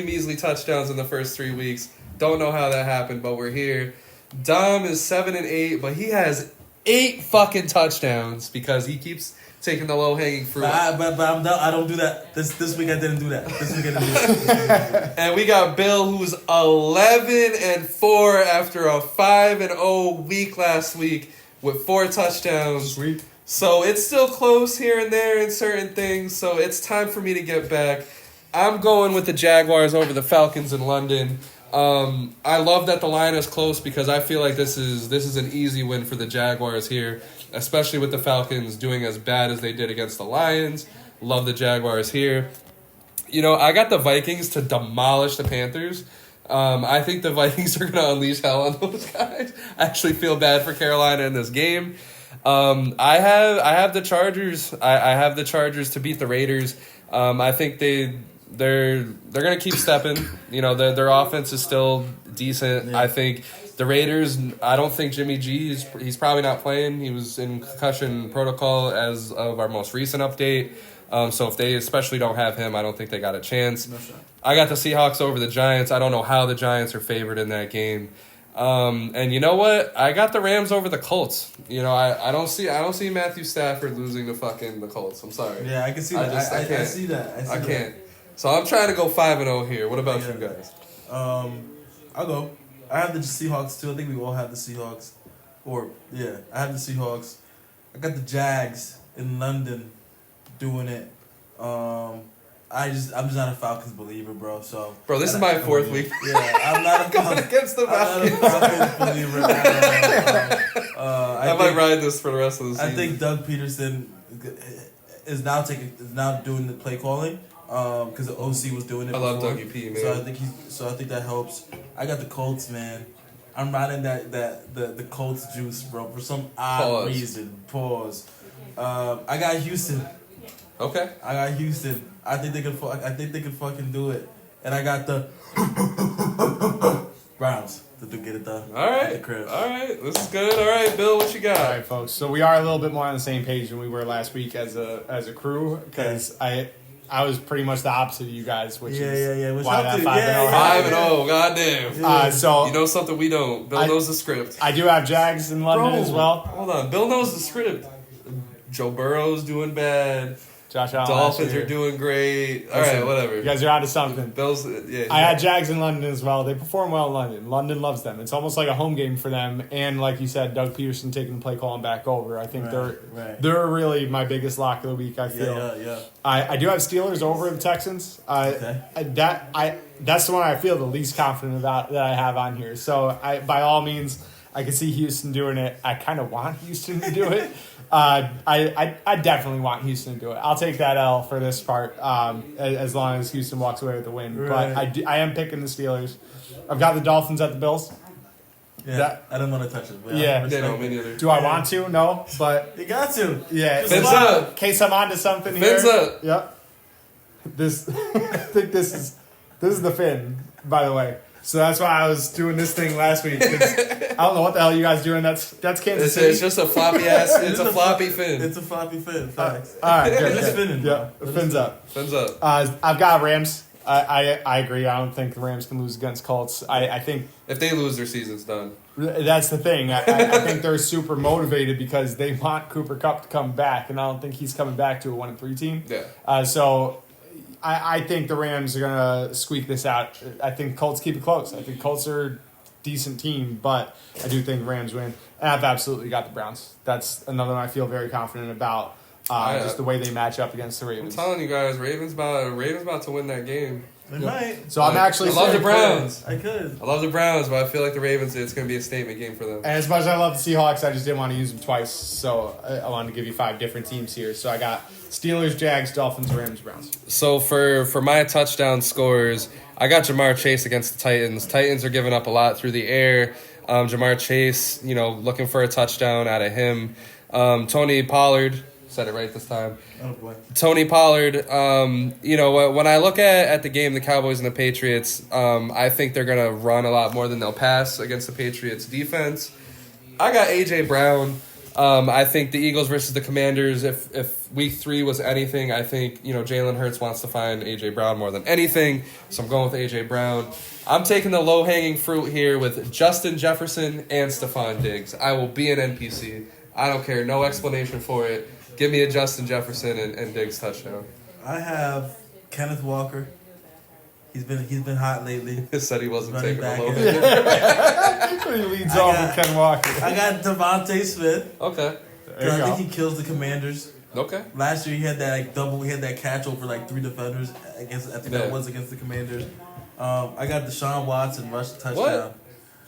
measly touchdowns in the first 3 weeks. Don't know how that happened, but we're here. Dom is 7-8, but he has 8 fucking touchdowns because he keeps taking the low-hanging fruit. But I'm done. I don't do that. This week I didn't do that. And we got Bill, who's 11-4 after a 5-0 week last week with 4 touchdowns. Sweet. So it's still close here and there in certain things. So it's time for me to get back. I'm going with the Jaguars over the Falcons in London. I love that the line is close because I feel like this is an easy win for the Jaguars here, especially with the Falcons doing as bad as they did against the Lions. Love the Jaguars here. I got the Vikings to demolish the Panthers. I think the Vikings are going to unleash hell on those guys. I actually feel bad for Carolina in this game. I have the Chargers. I have the Chargers to beat the Raiders. I think they're going to keep stepping. Their offense is still decent. Yeah. I think the Raiders, I don't think Jimmy G, he's probably not playing. He was in concussion protocol as of our most recent update. So if they especially don't have him, I don't think they got a chance. No shot. I got the Seahawks over the Giants. I don't know how the Giants are favored in that game. And you know what? I got the Rams over the Colts. I don't see Matthew Stafford losing the Colts. I'm sorry. Yeah, I can see that. I see that. I can't. So I'm trying to go 5-0 here. What about you guys? I'll go. I have the Seahawks too. I think we all have the Seahawks. I have the Seahawks. I got the Jags in London doing it. I'm just not a Falcons believer, bro. So, this is my 4th week. Yeah, I'm not a going against the Falcons. Believer. I might ride this for the rest of the season. I think Doug Peterson is now doing the play calling. Because the OC was doing it. I love Dougie P, man. So I think that helps. I got the Colts, man. I'm riding the Colts juice, bro, for some odd reason. Pause. I got Houston. Okay. I got Houston. I think they could fucking do it. And I got the Browns to get it done. All right. The crib. All right. This is good. All right, Bill, what you got? All right, folks. So we are a little bit more on the same page than we were last week as a crew because I was pretty much the opposite of you guys, which is Which why that 5-0. 5-0, goddamn. So you know something we don't. Bill knows the script. I do have Jags in London as well. Hold on, Bill knows the script. Joe Burrow's doing bad. Josh Allen. Dolphins are doing great. All right, whatever. You guys are onto something. Bills. I had Jags in London as well. They perform well in London. London loves them. It's almost like a home game for them. And like you said, Doug Peterson taking the play calling back over. I think they're really my biggest lock of the week. I feel. Yeah. I do have Steelers over the Texans. That's the one I feel the least confident about that I have on here. So by all means, I can see Houston doing it. I kind of want Houston to do it. I definitely want Houston to do it. I'll take that L for this part, as long as Houston walks away with the win. Right. But I am picking the Steelers. I've got the Dolphins at the Bills. Yeah, I didn't want to touch it. But me neither. Do I want to? No, but you got to. Yeah, Fins up. In case I'm onto something here. Fins up. Yep. I think this is the fin, by the way. So that's why I was doing this thing last week. I don't know what the hell you guys doing. That's Kansas City. It's just a floppy ass. It's a floppy fin. It's a floppy fin. Facts. All right, good. It's finning. Yeah, fins up. Fins up. I've got Rams. I agree. I don't think the Rams can lose against Colts. I think if they lose, their season's done. That's the thing. I think they're super motivated because they want Cooper Kupp to come back, and I don't think he's coming back to a 1-3 team. Yeah. So I think the Rams are going to squeak this out. I think Colts keep it close. I think Colts are a decent team, but I do think the Rams win. And I've absolutely got the Browns. That's another one I feel very confident about, just the way they match up against the Ravens. I'm telling you guys, Ravens about to win that game. They might. So I'm actually... I love the Browns. I could. I love the Browns, but I feel like the Ravens, it's going to be a statement game for them. And as much as I love the Seahawks, I just didn't want to use them twice. So I wanted to give you 5 different teams here. So I got Steelers, Jags, Dolphins, Rams, Browns. So for my touchdown scores, I got Jamar Chase against the Titans. Titans are giving up a lot through the air. Jamar Chase, looking for a touchdown out of him. Tony Pollard, said it right this time. Oh boy. Tony Pollard, when I look at the game, the Cowboys and the Patriots, I think they're going to run a lot more than they'll pass against the Patriots defense. I got A.J. Brown. I think the Eagles versus the Commanders, if week 3 was anything, I think, Jalen Hurts wants to find A.J. Brown more than anything. So I'm going with A.J. Brown. I'm taking the low-hanging fruit here with Justin Jefferson and Stephon Diggs. I will be an NPC. I don't care. No explanation for it. Give me a Justin Jefferson and Diggs touchdown. I have Kenneth Walker. He's been hot lately. He said he wasn't taking a low. He leads off with Ken Walker. I got Devontae Smith. Okay. I think he kills the Commanders. Okay. Last year he had that double. He had that catch over 3 defenders against. I think that was against the Commanders. I got Deshaun Watson rush touchdown. What?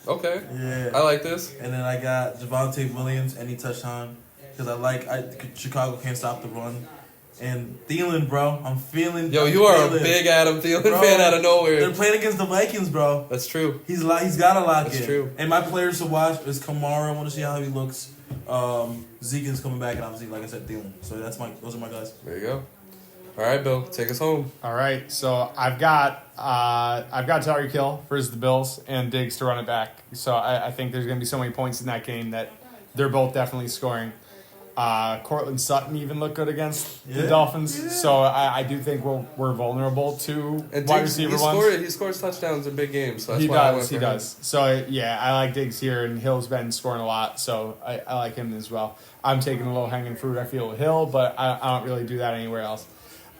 Okay. Yeah. I like this. And then I got Javonte Williams any touchdown because Chicago can't stop the run. And Thielen, bro, I'm feeling. Yo, you are a big Adam Thielen fan out of nowhere. They're playing against the Vikings, bro. That's true. He's got to lock in. That's true. And my players to watch is Kamara. I want to see how he looks. Zeke is coming back, and obviously, like I said, Thielen. So those are my guys. There you go. All right, Bill, take us home. All right, so I've got Tyreek Hill versus the Bills and Diggs to run it back. So I think there's going to be so many points in that game that they're both definitely scoring. Cortland Sutton even looked good against the Dolphins. Yeah. So I do think we're vulnerable to wide receiver ones. He scores touchdowns in big games. So that's he does. So, I like Diggs here, and Hill's been scoring a lot, so I like him as well. I'm taking the low-hanging fruit, I feel, with Hill, but I don't really do that anywhere else.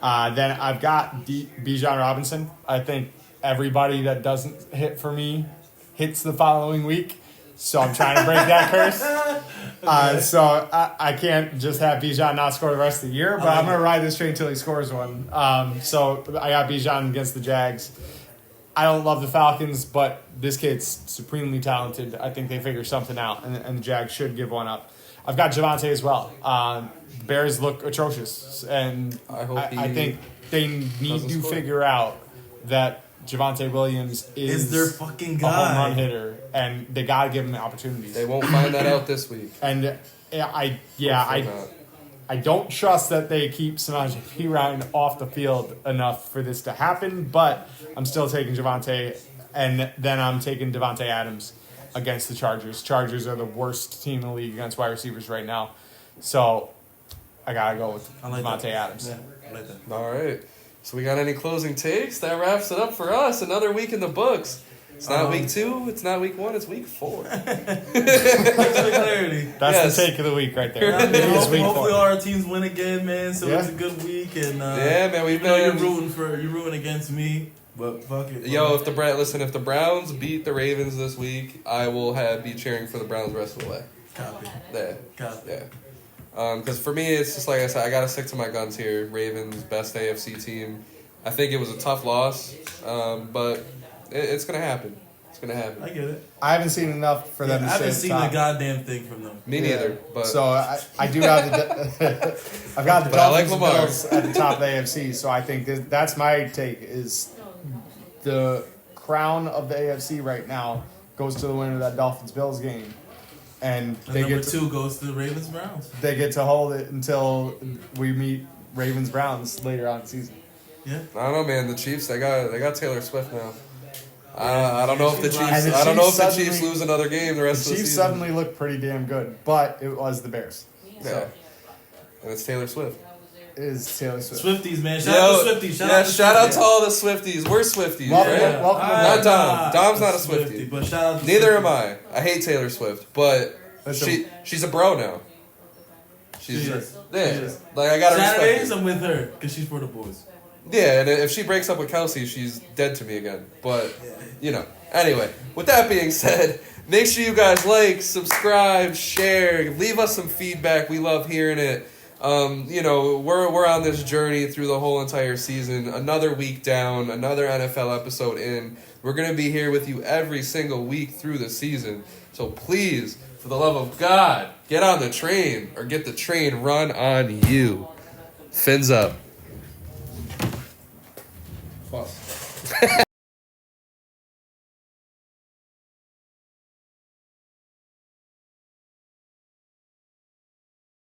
Then I've got Bijan Robinson. I think everybody that doesn't hit for me hits the following week. So I'm trying to break that curse. So I can't just have Bijan not score the rest of the year, but I'm going to ride this train until he scores one. So I got Bijan against the Jags. I don't love the Falcons, but this kid's supremely talented. I think they figure something out, and the Jags should give one up. I've got Javonte as well. Bears look atrocious, and I think they need to figure out that Javonte Williams is their fucking guy. A home run hitter, and they got to give him the opportunities. They won't find that out this week. And I don't trust that they keep Samaje Perine off the field enough for this to happen, but I'm still taking Javonte, and then I'm taking Devontae Adams against the Chargers. Chargers are the worst team in the league against wide receivers right now, so I gotta go with Devontae Adams. Yeah, I like that. All right. So we got any closing takes? That wraps it up for us. Another week in the books. It's not week 2. It's not week 1. It's week 4. That's the take of the week right there. Hopefully our teams win again, man. So it's a good week. And man, you're rooting against me, but fuck it. Yo, if the Browns beat the Ravens this week, I will be cheering for the Browns the rest of the way. Copy. Yeah. Because for me, it's just like I said, I gotta stick to my guns here. Ravens, best AFC team. I think it was a tough loss, but it's gonna happen. It's gonna happen. I get it. I haven't seen enough for them to say I haven't seen a goddamn thing from them. Me neither. But so I do have I've got the Dolphins and Bills at the top of the AFC. So I think that's my take. Is the crown of the AFC right now goes to the winner of that Dolphins Bills game, and they number 2 goes to the Ravens Browns. They get to hold it until we meet Ravens Browns later on in the season. Yeah. I don't know, man. The Chiefs, they got Taylor Swift now. I don't know if the Chiefs lose another game the rest of the season. The Chiefs suddenly look pretty damn good, but it was the Bears. Yeah. And it's Taylor Swift. It is Taylor Swift. Swifties, man. Shout out to Swifties. Shout out to all the Swifties. We're Swifties, right? Welcome not Dom. Dom's not a Swiftie. But shout out to Neither Swifties. am I. I hate Taylor Swift, but she's a bro now. She is. Like, I gotta respect Saturdays, her. I'm with her because she's for the boys. Yeah, and if she breaks up with Kelce, she's dead to me again. But, Anyway, with that being said, make sure you guys like, subscribe, share, leave us some feedback. We love hearing it. We're on this journey through the whole entire season. Another week down, another NFL episode in. We're going to be here with you every single week through the season. So please, for the love of God, get on the train or get the train run on you. Fins up.